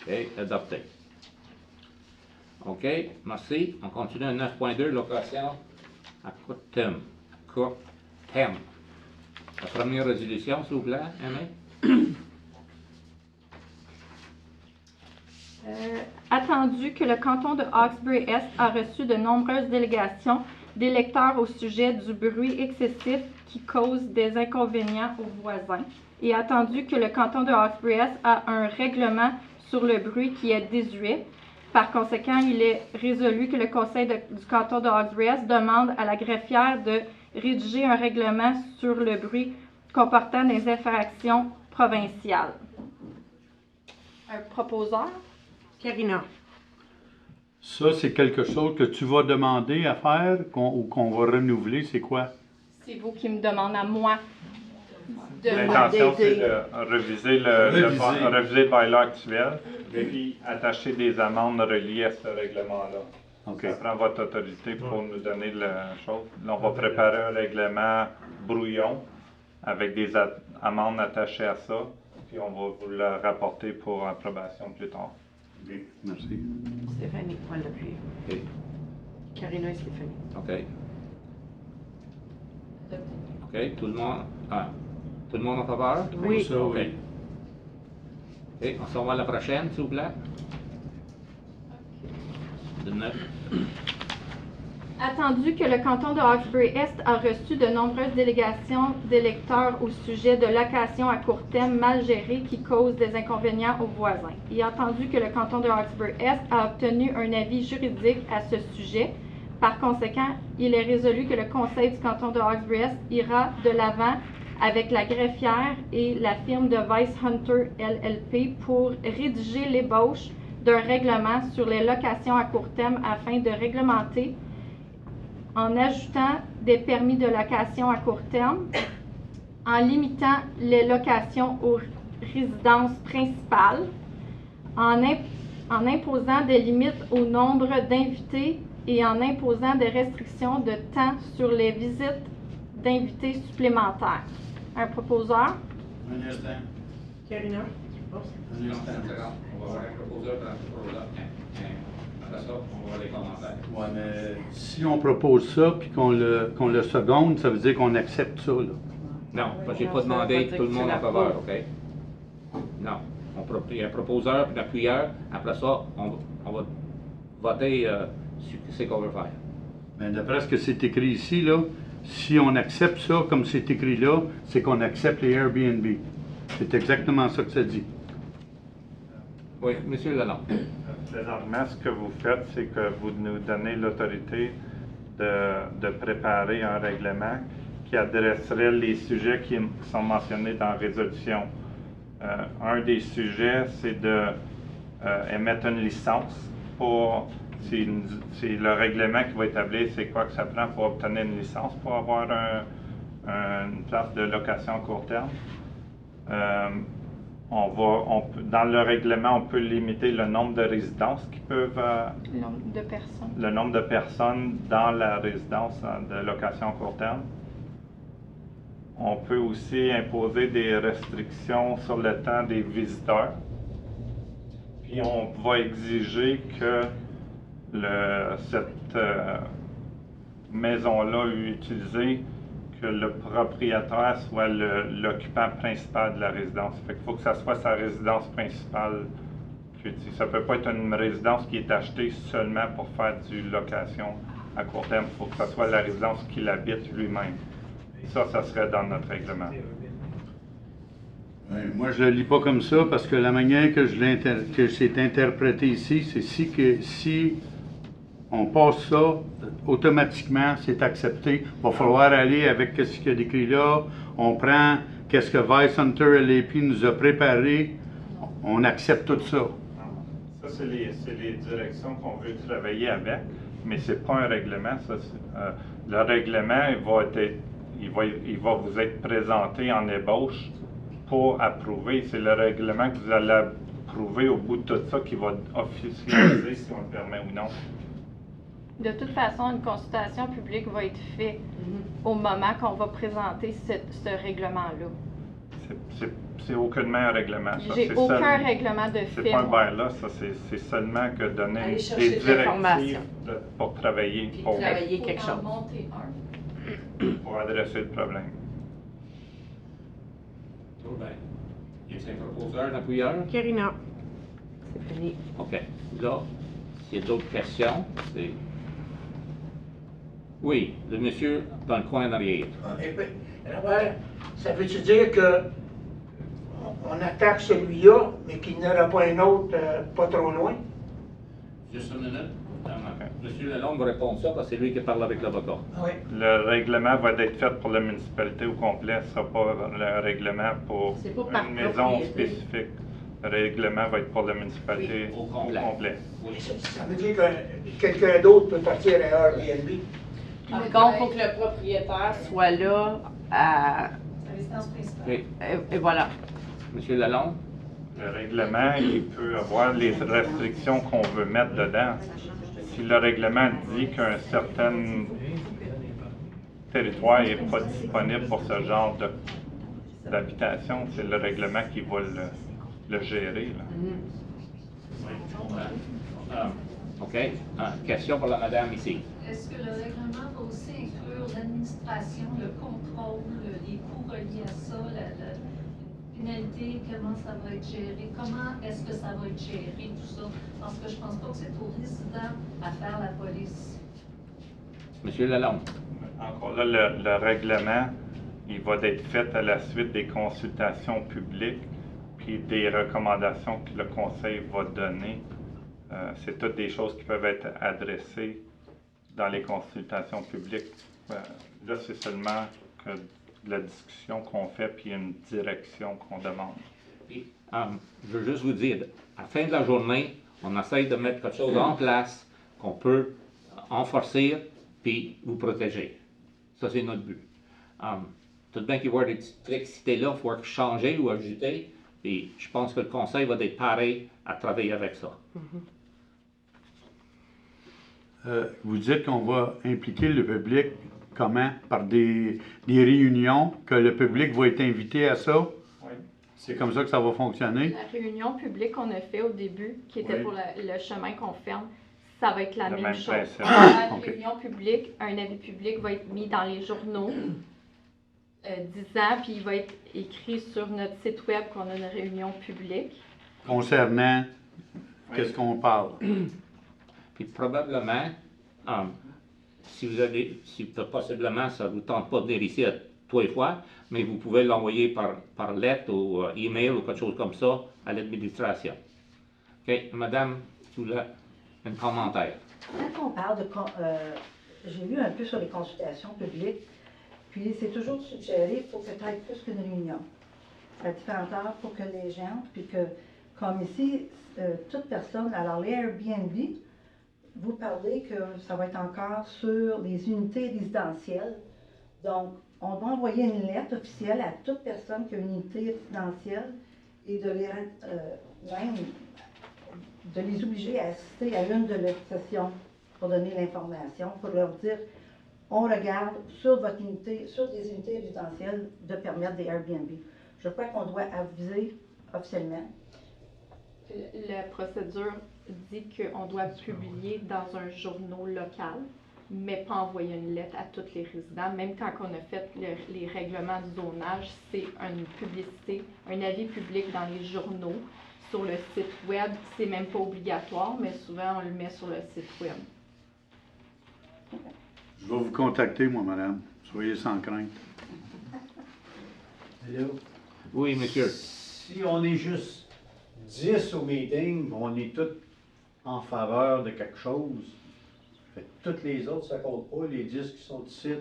OK. Adopté. OK. Merci. On continue à 9.2, location à court terme. Court terme. La première résolution, s'il vous plaît, Aimé? Attendu que le canton de Hawkesbury-Est a reçu de nombreuses délégations d'électeurs au sujet du bruit excessif qui cause des inconvénients aux voisins. Et attendu que le canton de Hawkesbury-Est a un règlement sur le bruit qui est désuet, par conséquent, il est résolu que le conseil du canton de Hawkesbury-Est demande à la greffière de rédiger un règlement sur le bruit comportant des infractions provinciales. Un proposeur? Karina. Ça, c'est quelque chose que tu vas demander à faire ou qu'on va renouveler, c'est quoi? C'est vous qui me demandez à moi de L'intention, c'est m'aider. de réviser le bylaw actuel, puis attacher des amendes reliées à ce règlement-là. OK. Ça prend votre autorité pour nous donner la chose. Là, on va préparer un règlement brouillon avec des amendes attachées à ça, puis on va vous le rapporter pour approbation plus tard. OK, merci. Stéphanie, on va l'appuyer. OK. Karina et Stéphanie. OK. OK, tout le monde. Tout le monde en faveur? Oui. Ça, OK. oui. OK, on s'en va à la prochaine, s'il vous plaît. De 9. Attendu que le canton de Hawkesbury-Est a reçu de nombreuses délégations d'électeurs au sujet de locations à court terme mal gérées qui causent des inconvénients aux voisins. Et attendu que le canton de Hawkesbury-Est a obtenu un avis juridique à ce sujet, par conséquent, il est résolu que le conseil du canton de Hawkesbury-Est ira de l'avant avec la greffière et la firme de Vice Hunter LLP pour rédiger l'ébauche d'un règlement sur les locations à court terme afin de réglementer en ajoutant des permis de location à court terme, en limitant les locations aux résidences principales, en imposant des limites au nombre d'invités et en imposant des restrictions de temps sur les visites d'invités supplémentaires. Un proposeur? Un instant. Karina. Un instant. On va voir un proposeur dans ce proposeur. Après ça, on va voir les commentaires. Ouais, mais si on propose ça puis qu'on le seconde, ça veut dire qu'on accepte ça, là. Non, parce que j'ai Non, pas ça veut demandé pas dire tout le que monde c'est en faveur, l'approuve. OK? Non. Il y a un proposeur puis un appuyeur. Après ça, on va voter sur ce qu'on veut faire. Mais d'après ce que c'est écrit ici, là, si on accepte ça comme c'est écrit là, c'est qu'on accepte les Airbnb. C'est exactement ça que ça dit. Oui, Monsieur Lalonde. Présentement, ce que vous faites, c'est que vous nous donnez l'autorité de préparer un règlement qui adresserait les sujets qui sont mentionnés dans la résolution. Un des sujets, c'est d'émettre une licence pour. C'est le règlement qui va établir c'est quoi que ça prend pour obtenir une licence pour avoir une place de location à court terme. Dans le règlement, on peut limiter le nombre de résidences qui peuvent. Le nombre de personnes. Le nombre de personnes dans la résidence de location à court terme. On peut aussi imposer des restrictions sur le temps des visiteurs. Puis on va exiger que cette maison-là utilisée, que le propriétaire soit l'occupant principal de la résidence. Fait qu'il faut que ça soit sa résidence principale qui utilise. Ça ne peut pas être une résidence qui est achetée seulement pour faire du location à court terme. Il faut que ça soit la résidence qu'il habite lui-même. Ça serait dans notre règlement. Ouais, moi, je le lis pas comme ça parce que la manière que c'est interprété ici, c'est si on passe ça, automatiquement, c'est accepté. Il va falloir aller avec ce qu'il y a décrit là. On prend qu'est-ce que Vice Hunter LAP nous a préparé. On accepte tout ça. Ça, c'est les directions qu'on veut travailler avec, mais c'est pas un règlement. Le règlement, il va vous être présenté en ébauche pour approuver. C'est le règlement que vous allez approuver au bout de tout ça qui va officialiser si on le permet ou non. De toute façon, une consultation publique va être faite au moment qu'on va présenter ce règlement-là. C'est aucunement un règlement. Ça. J'ai aucun règlement de C'est fait. pas un moi. bylaw, ça. C'est seulement que donner Aller des chercher de directives l'information. pour travailler, Puis pour travailler quelque chose. adresser le problème. Tout bien. Y a-t-il un proposeur, un appuyeur? Karina. Stéphanie. OK. Là, s'il y a d'autres questions, c'est. Oui, le monsieur dans le coin d'arrière. Et puis, Robert, ça veut-tu dire que on attaque celui-là, mais qu'il n'y en aura pas un autre pas trop loin? Juste une minute. Monsieur Lalonde va répondre ça parce que c'est lui qui parle avec l'avocat. Oui. Le règlement va être fait pour la municipalité au complet, ce ne sera pas le règlement pour C'est pas par une maison propriété. spécifique. Le règlement va être pour la municipalité Au au complet. complet. Ça veut dire que quelqu'un d'autre peut partir à Airbnb? Par contre, il faut que le propriétaire soit là à... La résidence principale. Oui. Et voilà. Monsieur Lalonde? Le règlement, il peut avoir les restrictions qu'on veut mettre dedans. Si le règlement dit qu'un certain territoire n'est pas disponible pour ce genre d'habitation, c'est le règlement qui va le gérer. Là. OK. Question pour la madame ici. Est-ce que le règlement va aussi inclure l'administration, le contrôle, les coûts reliés à ça, la pénalité, comment ça va être géré? Comment est-ce que ça va être géré, tout ça? Parce que je pense pas que c'est aux résidents à faire la police. Monsieur Lalonde? Encore là, le règlement, il va être fait à la suite des consultations publiques puis des recommandations que le conseil va donner. C'est toutes des choses qui peuvent être adressées dans les consultations publiques. Là, c'est seulement que de la discussion qu'on fait puis une direction qu'on demande. Puis, je veux juste vous dire, à la fin de la journée, on essaye de mettre quelque chose en place qu'on peut renforcer puis vous protéger. Ça, c'est notre but. Tout bien qu'il y ait des petites flexibilités là, il faut changer ou ajouter. Puis je pense que le conseil va être pareil à travailler avec ça. Vous dites qu'on va impliquer le public comment? Par des réunions, que le public va être invité à ça? Oui. C'est comme ça que ça va fonctionner? La réunion publique qu'on a fait au début, qui était Oui. pour le chemin qu'on ferme, ça va être la Le même même chose. principe. La Ok. réunion publique, un avis public va être mis dans les journaux 10 ans, puis il va être écrit sur notre site web qu'on a une réunion publique. Concernant qu'est-ce qu'on parle? Puis probablement, si possiblement ça ne vous tente pas de venir ici à tous les fois, mais vous pouvez l'envoyer par lettre ou email ou quelque chose comme ça à l'administration. OK, madame, tu as un commentaire. Quand on parle j'ai lu un peu sur les consultations publiques, puis c'est toujours suggéré pour que tu aies plus qu'une réunion. À différentes heures pour que les gens, puis que, comme ici, toute personne, alors les Airbnb, vous parlez que ça va être encore sur les unités résidentielles. Donc, on doit envoyer une lettre officielle à toute personne qui a une unité résidentielle et de même de les obliger à assister à une de leurs sessions pour donner l'information, pour leur dire on regarde sur votre unité, sur des unités résidentielles, de permettre des Airbnb. Je crois qu'on doit aviser officiellement. La procédure dit qu'on doit publier dans un journal local, mais pas envoyer une lettre à tous les résidents. Même quand on a fait les règlements du zonage, c'est une publicité, un avis public dans les journaux. Sur le site web, c'est même pas obligatoire, mais souvent on le met sur le site web. Je vais vous contacter, moi, madame. Soyez sans crainte. Hello. Oui, monsieur. Si on est juste 10 au meeting, on est tous en faveur de quelque chose, fait que toutes les autres, ça compte pas, les 10 qui sont ici,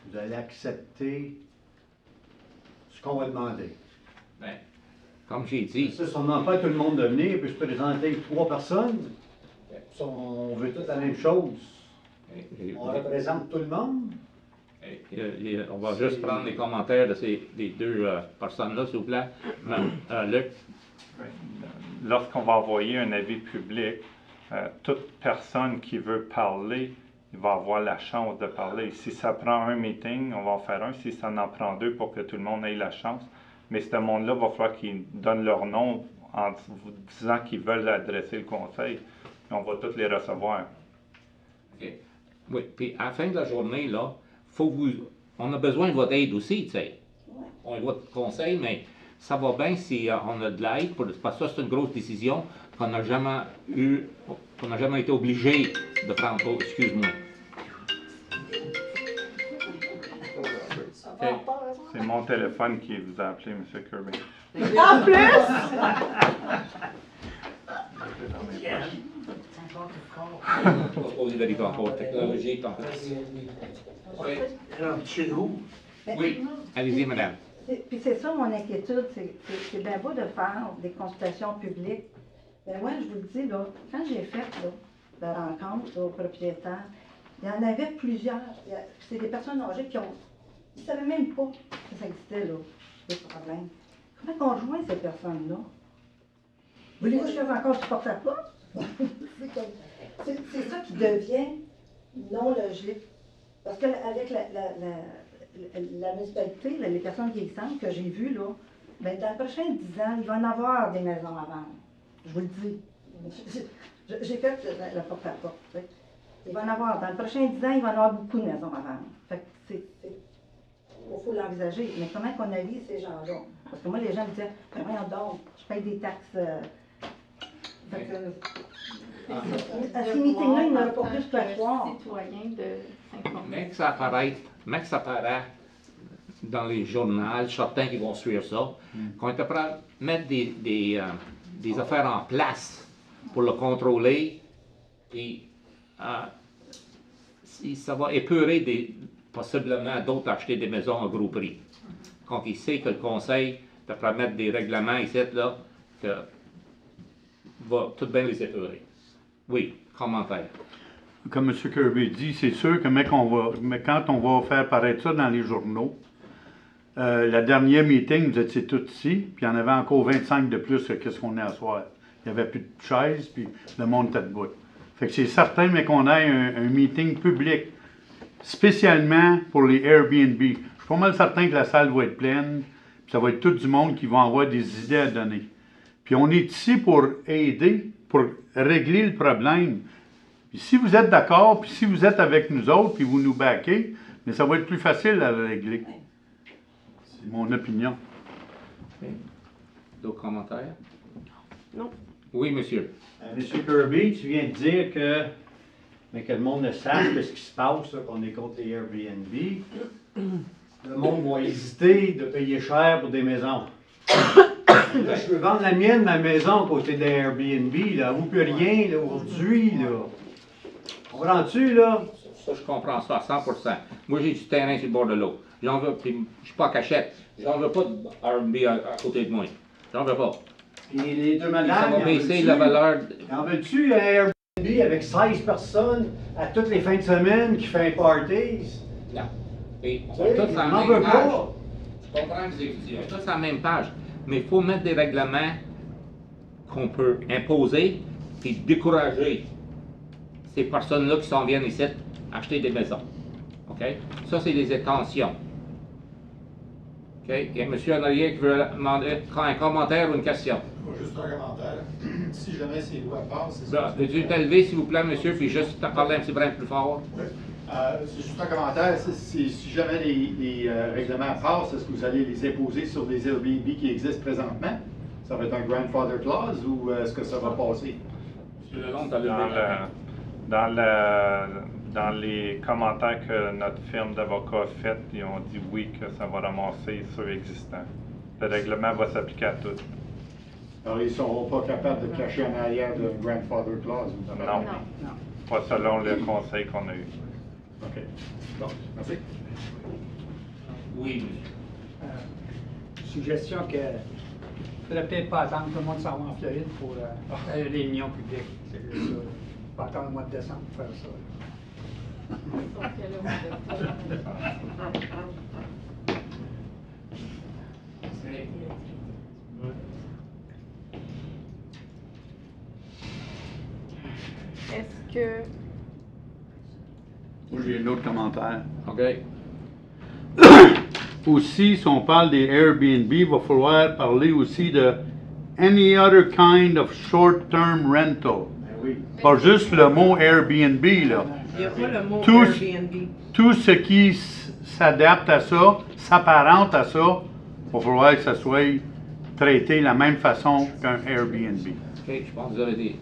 vous allez accepter ce qu'on va demander. Ben, comme j'ai dit, Ça, si on n'empêche tout le monde de venir, puis se présenter 3 personnes, on veut toutes la même chose. On représente tout le monde. on va juste prendre les commentaires de des deux personnes-là, s'il vous plaît. Luc? Lorsqu'on va envoyer un avis public, toute personne qui veut parler, il va avoir la chance de parler. Si ça prend un meeting, on va en faire un. Si ça en prend 2 pour que tout le monde ait la chance. Mais ce monde-là, va falloir qu'ils donnent leur nom en vous disant qu'ils veulent adresser le conseil. Et on va tous les recevoir. OK. Oui, puis à la fin de la journée, là, on a besoin de votre aide aussi, tu sais. On a votre conseil, mais ça va bien si on a de l'aide, parce que ça, c'est une grosse décision qu'on n'a jamais été obligé de prendre. Oh, excuse-moi. mon téléphone qui vous a appelé, M. Kirby. En plus! On va poser des encore technologiques en place. Oui, allez-y, madame. Puis c'est ça mon inquiétude, c'est bien beau de faire des consultations publiques. Mais moi, je vous le dis, là, quand j'ai fait la rencontre aux propriétaires, il y en avait plusieurs. C'est des personnes âgées qui ont. Ils ne savaient même pas que ça existait, là, ce problème. Comment on rejoint ces personnes-là? Voulez-vous que je fasse encore du porte-à-porte? C'est ça qui devient non logique. Parce qu'avec la municipalité, les personnes vieillissantes que j'ai vues, là, ben, dans les prochains 10 ans, il va y en avoir des maisons à vendre. Je vous le dis. J'ai fait la porte-à-porte. Il va y en avoir. Dans les prochains 10 ans, il va y en avoir beaucoup de maisons à vendre. Fait que il faut l'envisager. Mais comment qu'on allie ces gens-là? Parce que moi, les gens me disaient, ben voyons donc, je paye des taxes. Fait que, à ces meetings-là, il n'y en a pas plus que 3. Citoyen de s'informer. Mais que ça apparaît dans les journaux, certains qui vont suivre ça, qu'on est prêt à mettre des affaires en place pour le contrôler, et ça va épurer possiblement d'autres à acheter des maisons à gros prix. Quand il sait que le conseil devrait mettre des règlements ici, là, que va tout bien les épurer. Oui, commentaire. Comme M. Kirby dit, c'est sûr que mais quand on va faire paraître ça dans les journaux, la dernière meeting, vous étiez tous ici, puis il y en avait encore 25 de plus que ce qu'on est à soir. Il n'y avait plus de chaises, puis le monde était debout. Fait que c'est certain, mais qu'on ait un meeting public, spécialement pour les Airbnb. Je suis pas mal certain que la salle va être pleine, puis ça va être tout du monde qui va avoir des idées à donner. Puis on est ici pour aider, pour régler le problème. Puis si vous êtes d'accord, puis si vous êtes avec nous autres, puis vous nous backez, mais ça va être plus facile à régler. C'est mon opinion. D'autres commentaires? Non. Oui, monsieur. Monsieur Kirby, tu viens de dire que, mais que le monde ne sache ce qui se passe, là, qu'on est contre les Airbnb. Le monde va hésiter de payer cher pour des maisons. Là, je veux vendre la mienne, ma maison, à côté des Airbnb. Là, elle ne vaut plus rien là, aujourd'hui. Là. Comprends-tu, là? Ça, je comprends ça à 100%. Moi, j'ai du terrain sur le bord de l'eau. J'en veux, puis je suis pas cachette. J'en veux pas de Airbnb à côté de moi. J'en veux pas. Et les deux madames, ça va baisser la valeur. En veux-tu un Airbnb avec 16 personnes à toutes les fins de semaine qui fait un party? Non. Et on est tous à la même page. Je comprends que c'est on est tous à la même page. Mais il faut mettre des règlements qu'on peut imposer et décourager ces personnes-là qui s'en viennent ici acheter des maisons. OK? Ça, c'est des intentions. OK? Il y a M. Honoré qui veut demander un commentaire ou une question. Juste un commentaire. Si jamais ces lois passent, c'est ça. Peux-tu t'élever, s'il vous plaît, monsieur, puis juste t'en parler un petit brin plus fort? Oui. C'est juste un commentaire. Si jamais les règlements passent, est-ce que vous allez les imposer sur les Airbnb qui existent présentement? Ça va être un grandfather clause ou est-ce que ça va passer? Monsieur Lalonde, tu as levé Dans les commentaires que notre firme d'avocats a fait, ils ont dit oui, que ça va ramasser ceux existants. Le règlement va s'appliquer à tous. Alors, ils ne seront pas capables de cacher en arrière de grandfather clause? Non. Pas selon le conseil qu'on a eu. OK. Bon, merci. Oui, Suggestion que ne faudrait peut-être pas attendre que tout le monde s'en va en Floride pour faire une réunion publique. C'est juste ça. Pas attendre le mois de décembre pour faire ça. Est-ce que... Moi, j'ai un autre commentaire. OK. Aussi, si on parle des Airbnb, il va falloir parler aussi de any other kind of short-term rental. Pas juste le mot Airbnb, là. Il n'y a pas le mot Tout, Airbnb. tout ce qui s'adapte à ça, s'apparente à ça, il va falloir que ça soit traité de la même façon qu'un Airbnb. OK, je pense que vous avez des...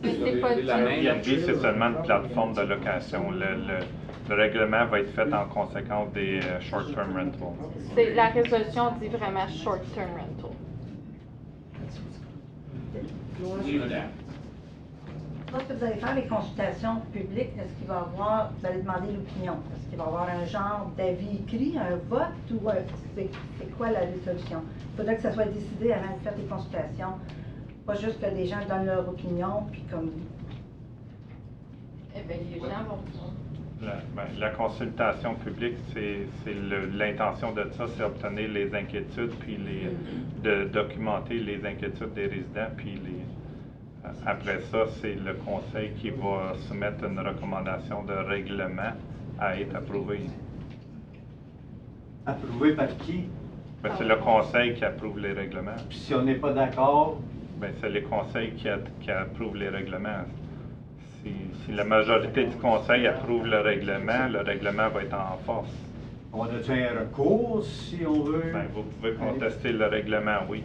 Airbnb, c'est seulement une plateforme de location. le règlement va être fait en conséquence des short-term rentals. La résolution dit vraiment short-term rental. Oui, madame. Lorsque vous allez faire les consultations publiques, est-ce qu'il va y avoir, vous allez demander l'opinion, est-ce qu'il va y avoir un genre d'avis écrit, un vote, ou c'est quoi la résolution? Il faudrait que ça soit décidé avant de faire des consultations, pas juste que les gens donnent leur opinion, puis comme... Eh bien, les gens vont... La consultation publique, l'intention de ça, c'est obtenir les inquiétudes, puis de documenter les inquiétudes des résidents, puis après ça, c'est le conseil qui va soumettre une recommandation de règlement à être approuvée. Approuvé par qui? Ben, c'est le conseil qui approuve les règlements. Puis si on n'est pas d'accord? Ben, c'est les conseils qui approuvent les règlements. Si la majorité du conseil approuve le règlement va être en force. On a-tu un recours si on veut? Ben, vous pouvez contester le règlement, oui.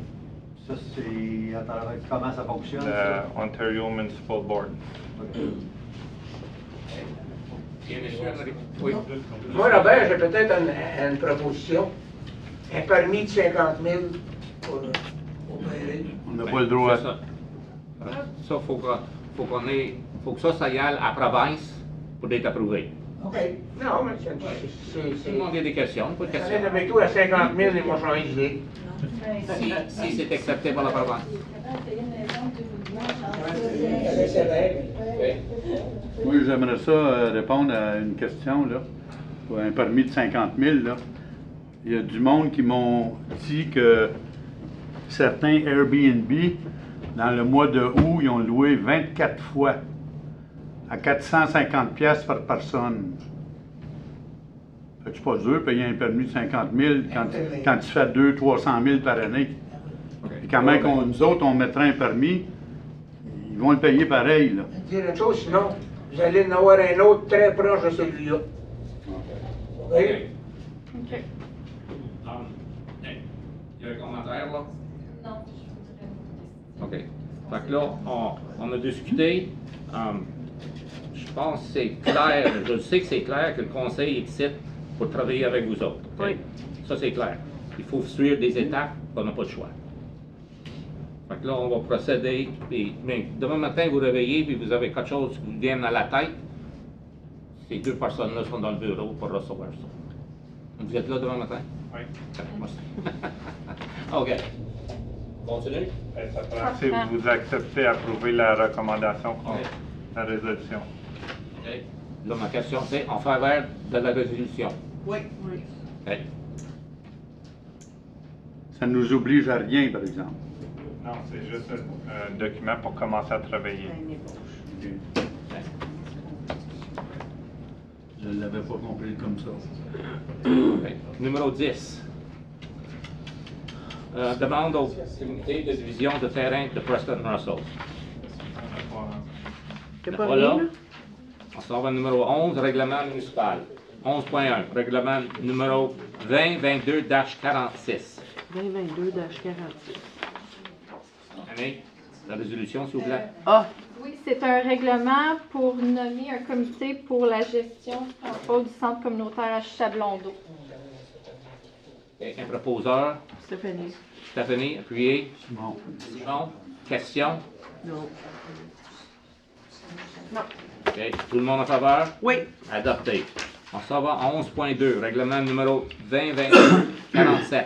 Ça, c'est à travers comment ça fonctionne? Le Ontario Municipal Board. Oui. Moi, Robert, j'ai peut-être une proposition. Un permis de 50 000 pour opérer. On n'a pas le droit. Ça, faut que ça y aille à la province pour être approuvé. OK. Non, mais Tout le monde a des questions, pas de c'est... questions. avec toi à 50 000, ils m'ont changé d'idée. Si c'est accepté par la province. Oui, j'aimerais ça répondre à une question, là. Pour un permis de 50 000, là. Il y a du monde qui m'ont dit que certains Airbnb, dans le mois de août, ils ont loué 24 fois à 450 pièces par personne. Fait que c'est pas dur de payer un permis de 50 000 quand tu fais 200-300 000 par année. Et quand même, nous autres, on mettrait un permis, ils vont le payer pareil, là. Dire une chose, sinon, vous allez en avoir un autre très proche de celui-là. OK? OK. Il y a un commentaire, là? Non, je voudrais. OK. Fait que là, on a discuté. Je pense que c'est clair, je sais que c'est clair que le conseil est ici pour travailler avec vous autres. OK? Oui. Ça, c'est clair. Il faut suivre des étapes, on n'a pas de choix. Fait que là, on va procéder. Mais demain matin, vous réveillez et vous avez quelque chose qui vous vient à la tête. Ces deux personnes-là sont dans le bureau pour recevoir ça. Vous êtes là demain matin? Oui. OK. Continue. Ça prend si vous acceptez d'approuver la recommandation, la résolution. OK. Là, ma question, c'est en faveur de la résolution. Oui. OK. Ça ne nous oblige à rien, par exemple. Non, c'est juste un document pour commencer à travailler. Je ne l'avais pas compris comme ça. OK. Numéro 10. Demande au comité de division de terrain de Preston Russell. T'es Pas pas là. rien, là? On s'en va au numéro 11, règlement municipal. 11.1, règlement numéro 2022-46. 2022-46. Annie, la résolution, s'il vous plaît. Ah, Oui, c'est un règlement pour nommer un comité pour la gestion du contrôle du centre communautaire à Chablon-d'Eau. Un proposeur, Stéphanie. Stéphanie, appuyez. Bon. Simon, question? Non. OK. Tout le monde en faveur? Oui. Adopté. On s'en va à 11.2, règlement numéro 2022-47.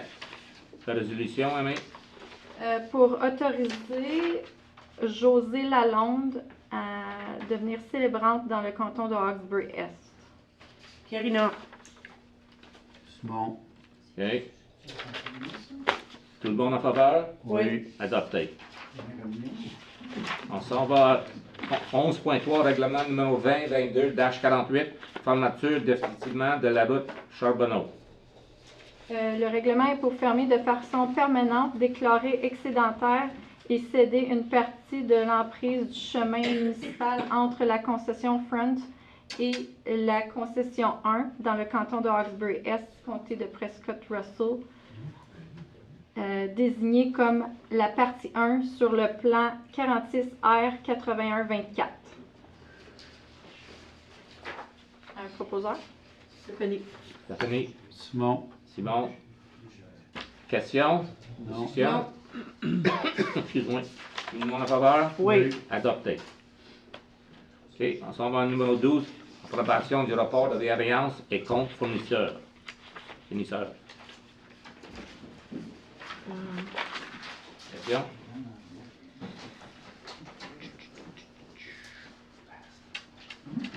La résolution, Aimé? Pour autoriser Josée Lalonde à devenir célébrante dans le canton de Hawkesbury-Est. Karina. Bon. OK. Tout le monde en faveur? Oui. Adopté. On s'en va à 11.3, règlement numéro 2022-48, fermeture définitivement de la route Charbonneau. Le règlement est pour fermer de façon permanente, déclarer excédentaire et céder une partie de l'emprise du chemin municipal entre la concession Front et la concession 1 dans le canton de Hawkesbury-Est, comté de Prescott-Russell, désignée comme la partie 1 sur le plan 46R 8124. Un proposeur? Stéphanie. Stéphanie? Simon? Simon? Question? Non. Discussion? Excuse-moi. Tout le monde en faveur? Oui. Adopté. OK, on s'en va au numéro 12. Approbation du rapport de variance et compte fournisseur. Fournisseur. Question?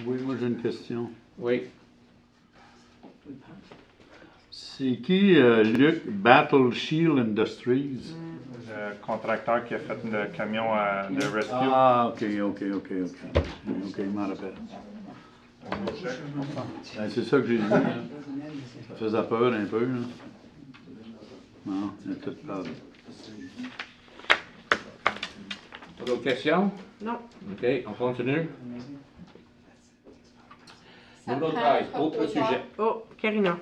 Oui, moi j'ai une question. Oui. C'est qui Luc Battle Shield Industries? Le contracteur qui a fait le camion de rescue. Ah, ok, je m'en rappelle. Ben, c'est ça que j'ai vu. Ça faisait peur un peu. Là. Non, il a tout parlé. Pas d'autres questions? Non. OK, on continue. Ça Numéro prend 13, un autre proposeur. sujet. Oh, Karina.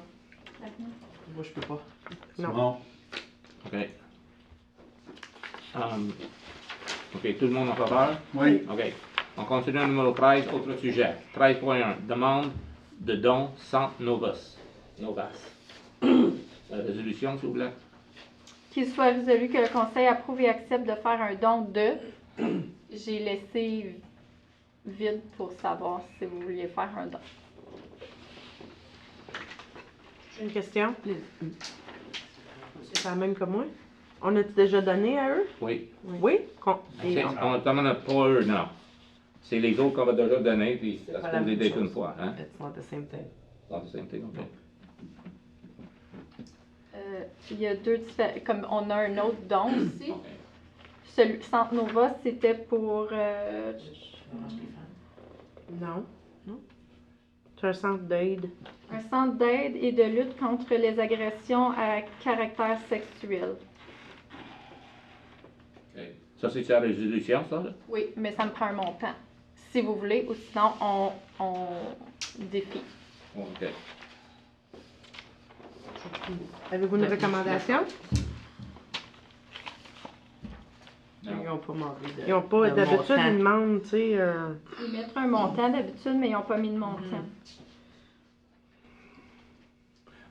Moi, je peux pas. Non. Simon? OK. OK, tout le monde en faveur? Oui. OK. On continue au numéro 13, autre sujet. 13.1, demande de don Centre Novas. Résolution, s'il vous plaît. Qu'il soit résolu que le conseil approuve et accepte de faire un don de. J'ai laissé vide pour savoir si vous vouliez faire un don. J'ai une question. C'est la même que moi. On a-tu déjà donné à eux? Oui. Oui? Et On n'en a pas eux, non. C'est les autres qu'on va déjà donner, puis ça pas se la pose même d'être chose. une fois. Hein? It's not the same thing. Not the same thing, OK. Il y a deux différents. Comme on a un autre don aussi. Celui Centre Nova, c'était pour. Non. Non. C'est un centre d'aide. Un centre d'aide et de lutte contre les agressions à caractère sexuel. OK. Ça, c'est la résolution, ça? Là? Oui, mais ça me prend un montant. Si vous voulez, ou sinon, on défie. OK. Avez-vous une recommandation? Ils n'ont pas demandé de. Ils n'ont pas, de d'habitude, montant. ils demandent, tu sais. Ils mettent un montant d'habitude, mais ils n'ont pas mis de montant.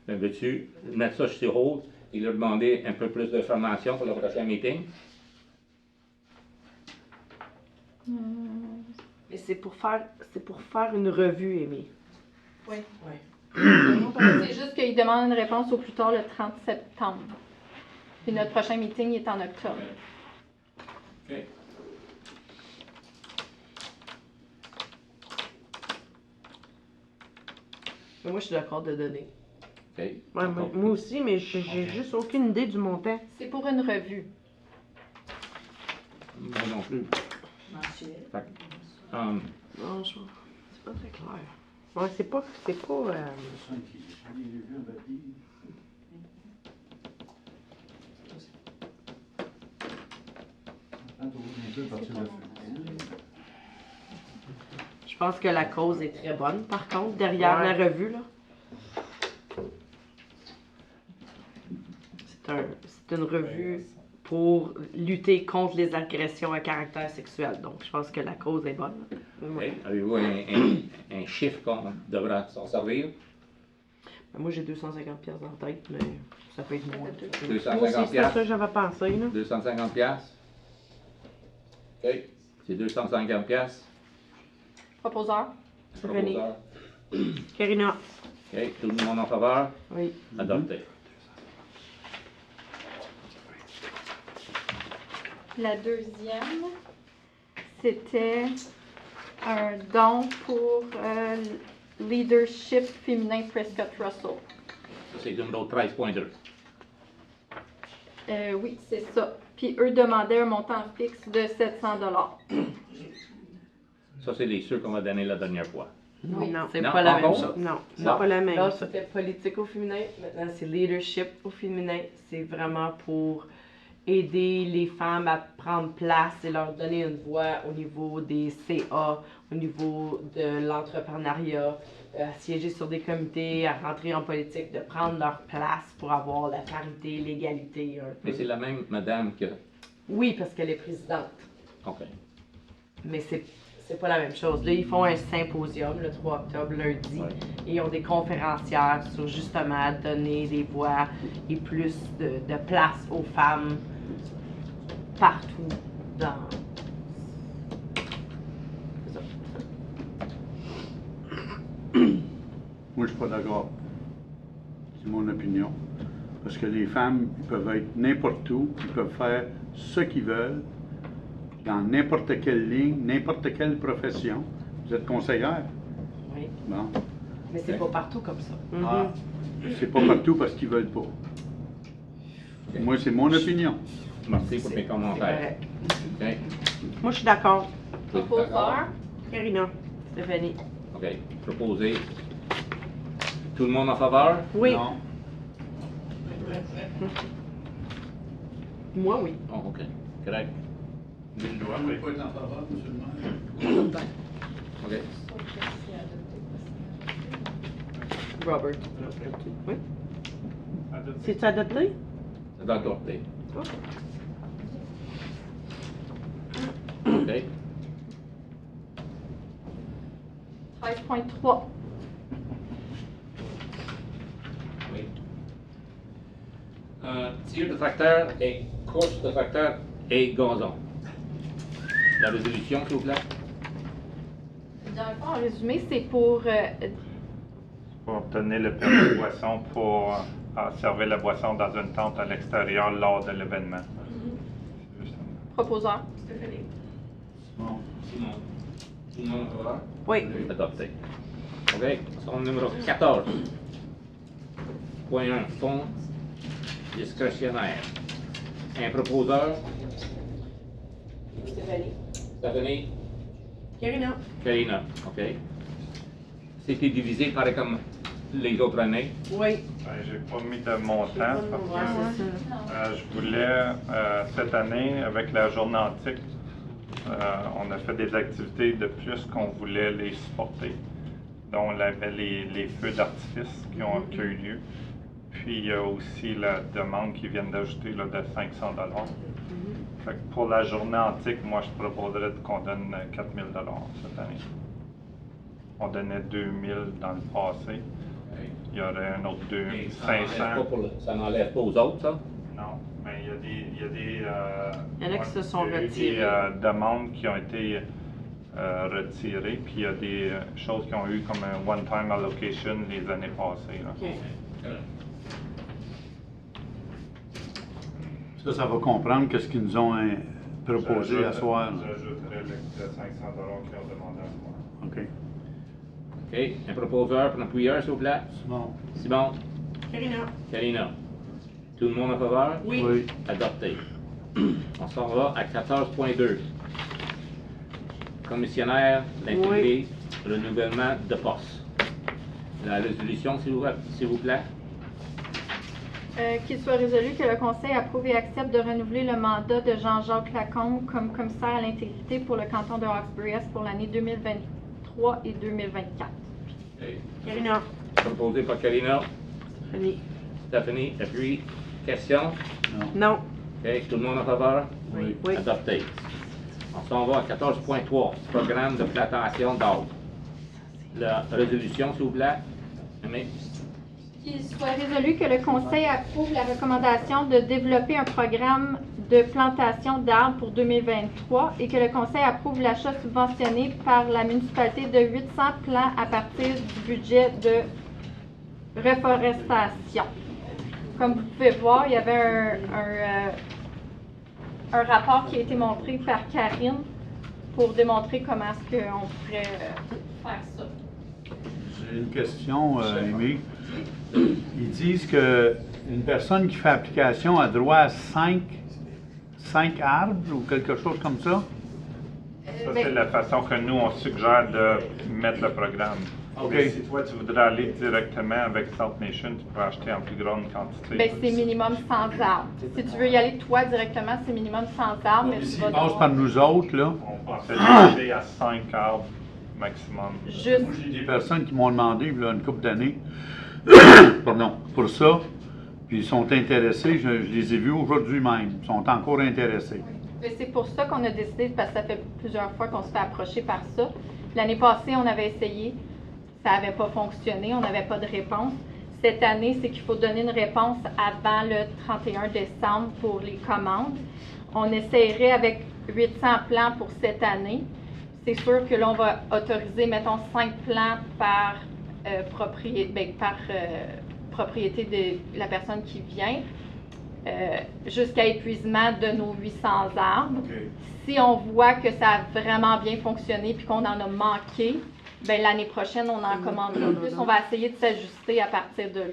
Mais veux-tu mettre ça sur hold et leur demander un peu plus d'informations pour le prochain meeting? Mais c'est pour faire une revue, Amy. Oui. Oui. C'est juste qu'ils demandent une réponse au plus tard le 30 septembre. Puis notre prochain meeting est en octobre. OK. Mais moi, je suis d'accord de donner. OK. Ouais, moi aussi, mais j'ai juste aucune idée du montant. C'est pour une revue. Moi non plus. Fait que, Non, c'est pas très clair. Ouais, c'est pas. Je pense que la cause est très bonne, par contre, derrière Ouais. la revue, là. C'est une revue pour lutter contre les agressions à caractère sexuel. Donc, je pense que la cause est bonne. OK. Avez-vous un chiffre qu'on devra s'en servir? Moi, j'ai 250 pièces en tête, mais ça peut être moins. 250 Moi aussi, c'est piastres. ça que j'avais pensé, là. 250 piastres. OK. C'est 250 piastres. Proposeur? René. Proposeur. Karina. OK. Tout le monde en faveur? Oui. Adopté. La deuxième, c'était un don pour Leadership féminin Prescott Russell. Ça, c'est le numéro 13.2. Oui, c'est ça. Puis eux demandaient un montant fixe de 700 $. Ça, c'est les ceux qu'on va donner la dernière fois. Non, C'est Non, pas la même encore? chose. Non, c'est Non. pas la même. Là, c'était politique au féminin. Maintenant, c'est leadership au féminin. C'est vraiment pour aider les femmes à prendre place et leur donner une voix au niveau des CA, au niveau de l'entrepreneuriat, à siéger sur des comités, à rentrer en politique, de prendre leur place pour avoir la parité, l'égalité un peu. Mais c'est la même madame que... Oui, parce qu'elle est présidente. OK. Mais c'est pas la même chose. Là, ils font un symposium le 3 octobre, lundi, et ils ont des conférencières sur justement donner des voix et plus de place aux femmes partout dans. C'est ça. Moi, je suis pas d'accord. C'est mon opinion. Parce que les femmes, ils peuvent être n'importe où, ils peuvent faire ce qu'ils veulent, dans n'importe quelle ligne, n'importe quelle profession. Vous êtes conseillère? Oui. Bon. Mais c'est pas partout comme ça. Ah, c'est pas partout parce qu'ils veulent pas. Moi, c'est mon opinion. Merci pour tes commentaires. OK. Moi, je suis d'accord. Proposeur. Karina, Stéphanie. OK. Proposé. Tout le monde en faveur? Oui. Non. Moi, oui. Oh, OK. Correct. Je dois pas être en faveur, monsieur le maire. OK. Robert. Oui. C'est-tu adopté? C'est adopté. Oh. OK. 13.3. Oui. Tir de tracteur et course de tracteur et gazon. La résolution, s'il vous plaît. Dans le fond, en résumé, c'est pour Pour obtenir le permis de boisson pour servir la boisson dans une tente à l'extérieur lors de l'événement. C'est juste ça. proposeur. Bon. Simon. Tout le monde en faveur? Oui. Adopté. OK. Son numéro 14. Point 1. Fonds discrétionnaire. Un proposeur. Stéphanie. Stéphanie. Karina. Karina. OK. C'était divisé pareil comme les autres années. Oui. J'ai pas mis de montant parce que je voulais, cette année, avec la journée antique, on a fait des activités de plus qu'on voulait les supporter. Donc, on avait les feux d'artifice qui ont eu lieu. Puis, il y a aussi la demande qui vient d'ajouter là, de 500 $. Fait que pour la journée antique, moi, je proposerais qu'on donne 4 000 $ cette année. On donnait 2 000 dans le passé. Il y aurait un autre 500. Ça n'enlève pas aux autres, ça? Non, mais il y a des Il y en a qui se sont il y a eu retirés. des demandes qui ont été retirées, puis il y a des choses qui ont eu comme un one-time allocation les années passées. Là. Ça va comprendre qu'est-ce qu'ils nous ont proposé à soir. J'ajouterais les 500 $ qu'ils ont demandé à soir. OK. OK. Un proposeur pour un appuyeur, s'il vous plaît. Simon. Simon. Karina. Karina. Tout le monde en faveur? Oui. Oui. Adopté. On s'en va à 14.2. Commissionnaire, l'intégrité, renouvellement de poste. La résolution, s'il vous plaît. Qu'il soit résolu que le Conseil approuve et accepte de renouveler le mandat de Jean-Jacques Lacombe comme commissaire à l'intégrité pour le canton de Hawkesbury-Est pour l'année 2023 et 2024. Karina. Proposé par Karina. Stéphanie. Stéphanie, appuie. Question? Non. OK. Tout le monde en faveur? Oui. Oui. Adopté. On s'en va à 14.3. Programme de plantation d'arbres. La résolution, s'il vous plaît. Aimé. Qu'il soit résolu que le Conseil approuve la recommandation de développer un programme de plantation d'arbres pour 2023 et que le Conseil approuve l'achat subventionné par la municipalité de 800 plants à partir du budget de reforestation. Comme vous pouvez voir, il y avait un rapport qui a été montré par Karine pour démontrer comment est-ce qu'on pourrait faire ça. J'ai une question, Aimé. Ils disent qu'une personne qui fait application a droit à 5 arbres ou quelque chose comme ça? Ça, c'est la façon que nous, on suggère de mettre le programme. OK. Mais si toi, tu voudrais aller directement avec South Nation, tu peux acheter en plus grande quantité. Ben, c'est minimum 100 arbres. Si tu veux y aller toi directement, c'est minimum 100 arbres. Mais tu S'ils vas passent devoir- par nous autres, là. On pensait limiter à 5 arbres maximum. Juste. Moi, j'ai des personnes qui m'ont demandé, il y a une couple d'années, pardon, pour ça, puis ils sont intéressés, je les ai vus aujourd'hui même, ils sont encore intéressés. Mais c'est pour ça qu'on a décidé, parce que ça fait plusieurs fois qu'on se fait approcher par ça. L'année passée, on avait essayé, ça n'avait pas fonctionné, on n'avait pas de réponse. Cette année, c'est qu'il faut donner une réponse avant le 31 décembre pour les commandes. On essaierait avec 800 plans pour cette année. C'est sûr que là, on va autoriser, mettons, 5 plans par propriété de la personne qui vient, jusqu'à épuisement de nos 800 arbres. OK. Si on voit que ça a vraiment bien fonctionné puis qu'on en a manqué, ben l'année prochaine, on en commandera plus. On va essayer de s'ajuster à partir de là.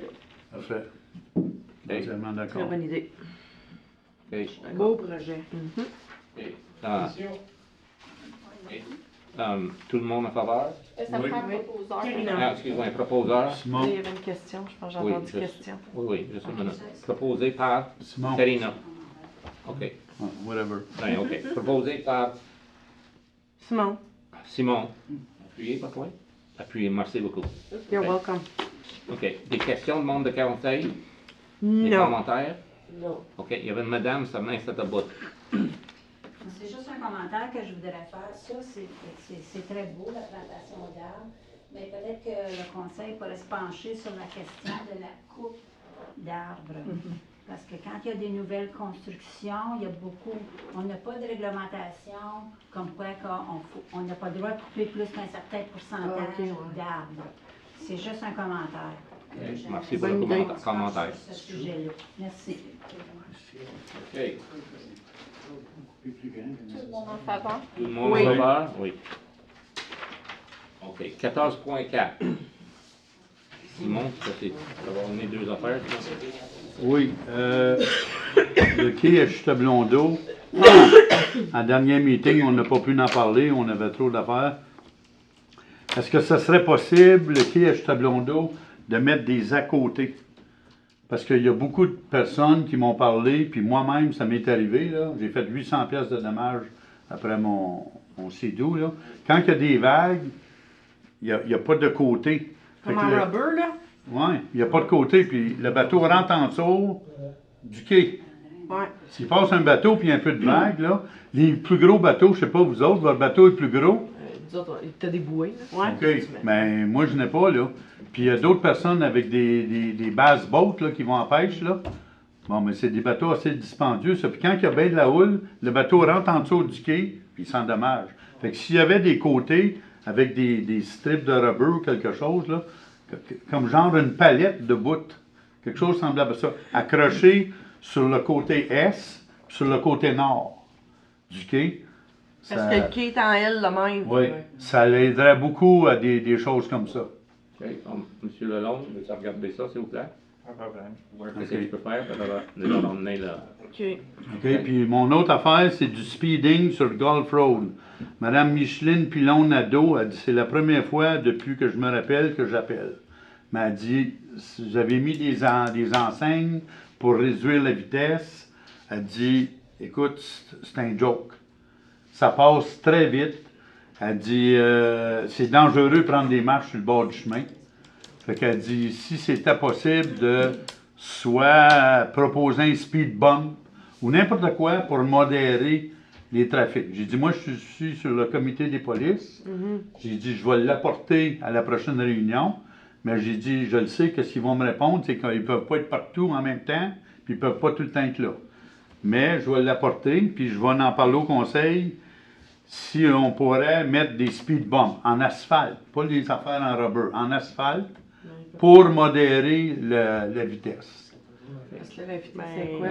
Parfait. Entièrement Très d'accord. bonne idée. OK. Un beau projet. OK. Tout le monde en faveur? Ça me prend un proposeur. Ah, excuse-moi, un proposeur? Simon. Il y avait une question, je pense que j'ai Oui, entendu question. Oui, juste une minute. Proposé par Simon. Karina. OK. Whatever. Ben, OK. Proposé par Simon, Simon. Appuyez, pas toi? Appuyez, merci beaucoup. you're welcome. OK. Des questions de membre de conseil? Des Non. commentaires? Non. OK. Il y avait une madame, sa main s'est à bout. C'est juste un commentaire que je voudrais faire. Ça, c'est très beau, la plantation d'arbres, mais peut-être que le conseil pourrait se pencher sur la question de la coupe d'arbres. Parce que quand il y a des nouvelles constructions, il y a beaucoup, on n'a pas de réglementation comme quoi on n'a pas le droit de couper plus qu'un certain pourcentage d'arbres. C'est juste un commentaire. Merci pour le commentaire. Sur ce sujet-là. Merci. OK. Tout le monde en faveur? Tout le monde Oui. en faveur? Oui. OK. 14.4. Simon, ça va donner deux affaires. Oui. Le quai à Chutablondeau, en dernier meeting, on n'a pas pu en parler, on avait trop d'affaires. Est-ce que ce serait possible, le quai à Chutablondeau, de mettre des à côté? Parce qu'il y a beaucoup de personnes qui m'ont parlé, puis moi-même, ça m'est arrivé, là. J'ai fait 800 pièces de dommages après mon Sea-Doo, là. Quand il y a des vagues, il n'y a pas de côté. Fait Comme que en le- rubber, là? Oui, il n'y a pas de côté, puis le bateau rentre en dessous du quai. Ouais. S'il passe un bateau puis un peu de vague, là, les plus gros bateaux, je sais pas vous autres, votre bateau est plus gros. Nous autres, t'as des bouées, là? Ouais. OK, mais moi je n'ai pas, là. Puis il y a d'autres personnes avec des bass boats, là, qui vont en pêche, là. Bon, mais c'est des bateaux assez dispendieux, ça. Puis quand il y a bien de la houle, le bateau rentre en dessous du quai, puis il s'endommage. Fait que s'il y avait des côtés avec des strips de rubber ou quelque chose, là, comme genre une palette de bout, quelque chose semblable à ça, accroché sur le côté est, sur le côté nord du quai. Parce Ça- que le quai est en L, le même. oui, ça l'aiderait beaucoup à des choses comme ça. OK. Monsieur Lalonde, veux-tu regarder ça, s'il vous plaît? Pas de problème. Voir ce que tu peux faire, puis on va l'emmener là. OK. OK, puis mon autre affaire, c'est du speeding sur Gulf Road. Madame Micheline Pilon-Nadeau a dit, c'est la première fois depuis que je me rappelle que j'appelle. Mais elle dit, si vous avez mis des enseignes pour réduire la vitesse. Elle dit, écoute, c'est un joke. Ça passe très vite. Elle dit, c'est dangereux de prendre des marches sur le bord du chemin. Fait qu'elle dit, si c'était possible de soit proposer un speed bump ou n'importe quoi pour modérer les trafics. J'ai dit, moi, je suis sur le comité des polices. J'ai dit, je vais l'apporter à la prochaine réunion. Mais j'ai dit, je le sais que ce qu'ils vont me répondre, c'est qu'ils ne peuvent pas être partout en même temps, puis ils ne peuvent pas tout le temps être là. Mais je vais l'apporter, puis je vais en parler au conseil si on pourrait mettre des speed bumps en asphalte, pas les affaires en rubber, en asphalte, pour modérer la vitesse. Parce que la vitesse, c'est quoi?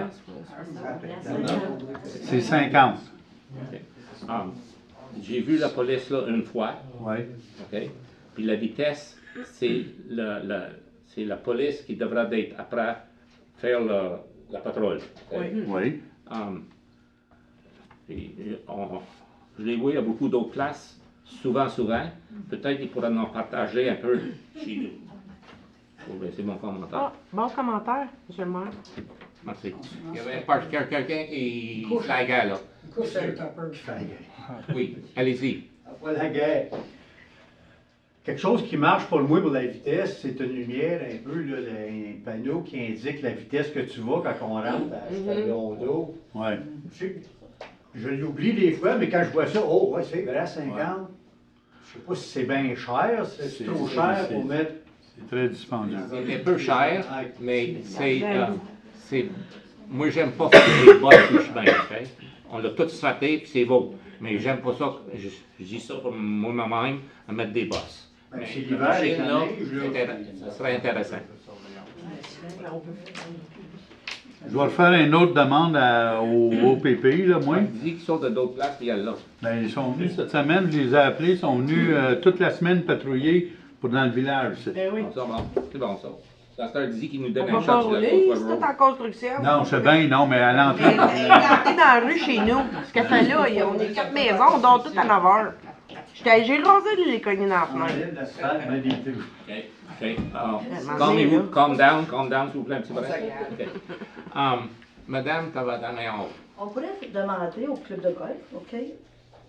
C'est 50. OK. J'ai vu la police là une fois. Oui. OK. Puis la vitesse, c'est c'est la police qui devra être après faire la patrouille. OK? Oui. Puis, je l'ai vu à beaucoup d'autres places, souvent. Peut-être qu'ils pourraient nous partager un peu chez nous. C'est mon commentaire. Ah, bon commentaire, monsieur le maire. Merci. Il y avait quelqu'un qui flaguait là. Oui, allez-y. Après la guerre. Quelque chose qui marche pour moi pour la vitesse, c'est une lumière un peu, là, un panneau qui indique la vitesse que tu vas quand on rentre à Stade-Londeau. Ouais. je l'oublie des fois, mais quand je vois ça, oh, ouais, c'est vrai, 50. Je sais pas si c'est bien cher, c'est trop cher pour mettre. C'est très dispendieux. C'est un peu cher, mais moi, j'aime pas faire des bosses sur le chemin, ok? On l'a tout straté, puis c'est beau. Mais j'aime pas ça, je dis ça pour moi-même, à mettre des bosses. Ben, Mais c'est la l'hiver, machine, avec la là, neige, là. ça serait intéressant. Je vais refaire une autre demande au OPP, là, moi. Dis qu'ils sont de d'autres places, puis il y a là. Ben, ils sont venus cette semaine, je les ai appelés, ils sont venus toute la semaine patrouiller pour dans le village. Ben oui. Ça, bon, c'est bon, ça. Pasteur dit qu'il nous donne On un va pas shot sur la rouler, Coast c'est Road. tout en construction. Non, je sais bien, non, mais à l'entrée. Elle est dans la rue chez nous. Ce qu'elle fait là, on est 4 maisons, on dort toutes à 9 heures. J'ai rasé les cogner dans la fenêtre. OK. Calmez-vous, calm down, s'il vous plaît, un petit peu. OK. Madame, tu vas donner en haut. On pourrait demander au club de golf, OK?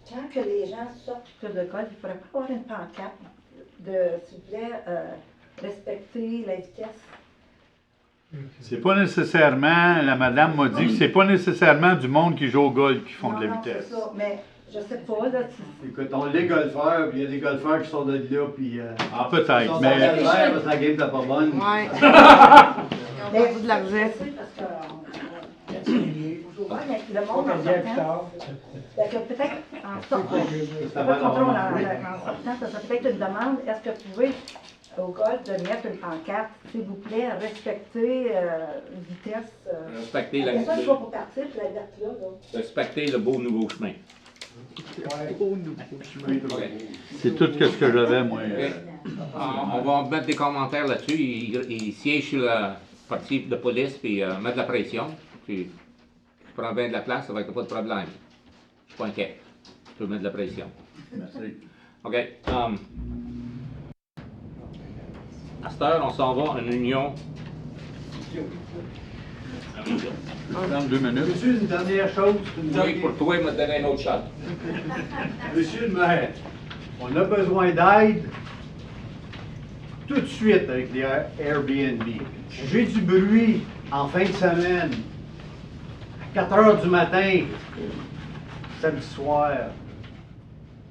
Quand que les gens sortent du club de golf, il ne faudrait pas avoir une pancarte de, s'il vous plaît, respecter la vitesse. C'est pas nécessairement, la madame m'a dit que c'est pas nécessairement du monde qui joue au golf qui font de la vitesse. C'est ça, mais je sais pas, là. Écoute, on est golfeurs, puis il y a des golfeurs qui sont de là, puis. Ah, peut-être, ils sont mais. dans le vert, parce que la game n'est pas bonne. Ouais. Mais de l'argent. Le monde en sortant, peut-être en sortant, en sortant, ça serait peut-être une demande, est-ce que vous pouvez au golf de mettre une pancarte, s'il vous plaît, respecter vitesse. Respecter la vitesse. Ça, je vais pour partir, puis la verte là. Respecter le beau nouveau chemin. C'est tout ce que j'avais, moi. On va mettre des commentaires là-dessus. Il siège sur la partie de police, puis mettre de la pression. Puis, je prends bien de la place, ça va être pas de problème. Je suis pas inquiet. Je peux mettre de la pression. Merci. OK. À cette heure, on s'en va à une union. Dans 2 minutes. Monsieur, une dernière chose. Oui, pour toi, il m'a donné un autre shot. Monsieur le maire, on a besoin d'aide tout de suite avec les Airbnb. J'ai du bruit en fin de semaine, à 4 heures du matin, samedi soir.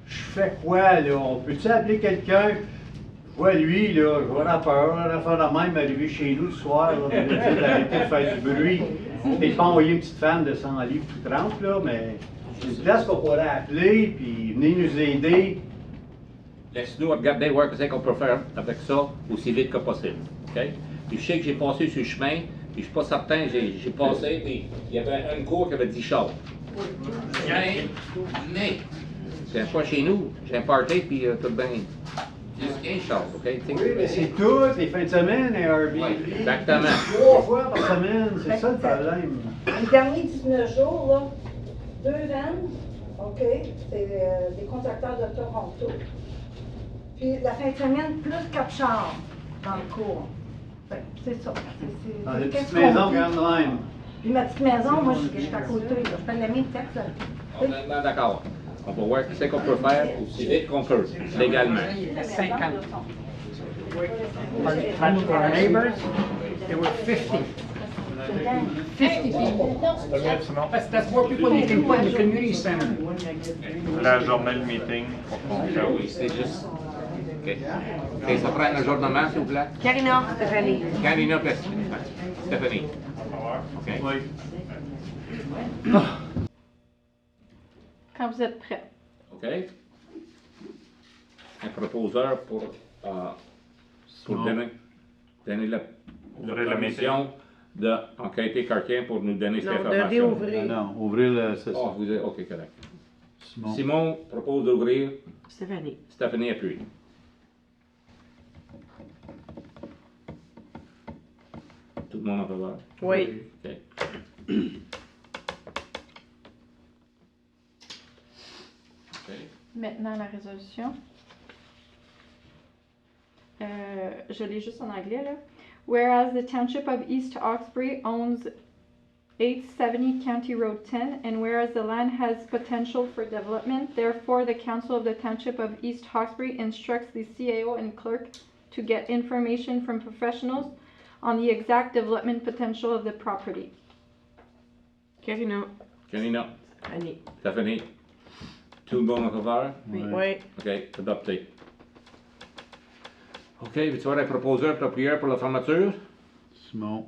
Je fais quoi, là? On peut-tu appeler quelqu'un? Je vois lui, là, je vois la peur, la faire la même arriver chez nous le soir, là, on va dire d'arrêter de faire du bruit. Et pas envoyer une petite femme de 100 livres tout trempe, là, mais c'est une place qu'on pourrait appeler, puis venir nous aider. Laisse-nous regarder voir ce qu'on peut faire avec ça aussi vite que possible. OK? Puis je sais que j'ai passé sur le chemin, puis je suis pas certain, j'ai passé, puis il y avait une cour qui avait 10 chars. Mais, c'est pas chez nous, j'ai un party, puis tout bien. 10-15 chars, OK? Oui, mais c'est toutes les fins de semaine, un Airbnb. Oui, exactement. 3 fois par semaine, c'est ça le problème. Les derniers 19 jours, là, 2 vannes, OK, c'est des contracteurs de Toronto. Puis la fin de semaine, plus 4 chars dans le cours. C'est ça. Dans les petites maisons, quand même. Puis ma petite maison, moi, je suis à côté. Là. Je fais la même texte. On est d'accord. On va voir ce qu'on peut faire aussi vite qu'on peut, légalement. 50. Our neighbors, there were 50. 50 people. That's more people than you can put in the community center. La journée de meeting pour qu'on Oui, c'est juste. OK. OK, ça prend un ajournement, s'il vous plaît. Karina, Stéphanie. Karina, Stéphanie. OK. Oui. Quand vous êtes prêts. OK. Un proposeur pour donner la permission d'enquêter quelqu'un pour nous donner cette information. De réouvrir. Non, ouvrir la session. Vous êtes, OK, correct. Simon propose d'ouvrir. Stéphanie. Stéphanie appuie. Tout le monde en faveur? Oui. OK. Maintenant, la résolution. Je l'ai juste en anglais, là. Whereas the Township of East Hawkesbury owns 870 County Road 10, and whereas the land has potential for development, therefore the Council of the Township of East Hawkesbury instructs the CAO and clerk to get information from professionals on the exact development potential of the property. Karina. Karina. Annie. Stephanie. Tout le monde en faveur? Oui. OK, adopté. OK, veux-tu voir les proposeurs appropriés pour la fermeture? Simon.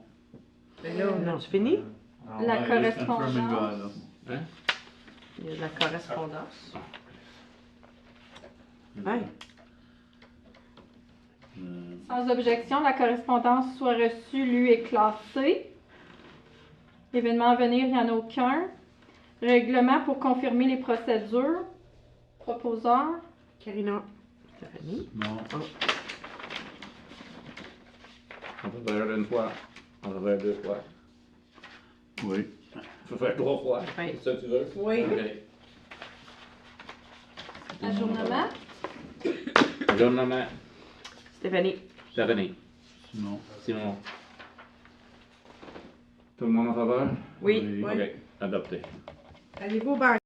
Non, c'est fini? La correspondance. Hein? Il y a de la correspondance. Ouais. Sans objection, la correspondance soit reçue, lue et classée. Événement à venir, il n'y en a aucun. Règlement pour confirmer les procédures. Proposeur. Karina. Stéphanie. Non. On peut faire une fois. On peut faire deux fois. Oui. On peut faire trois fois. Oui. C'est ça que tu veux? Oui. OK. Ajournement. Ajournement. Stéphanie. Stephanie. Simon. Simon. Tout le monde en faveur? Oui. OK, adopté. Allez-vous au bar?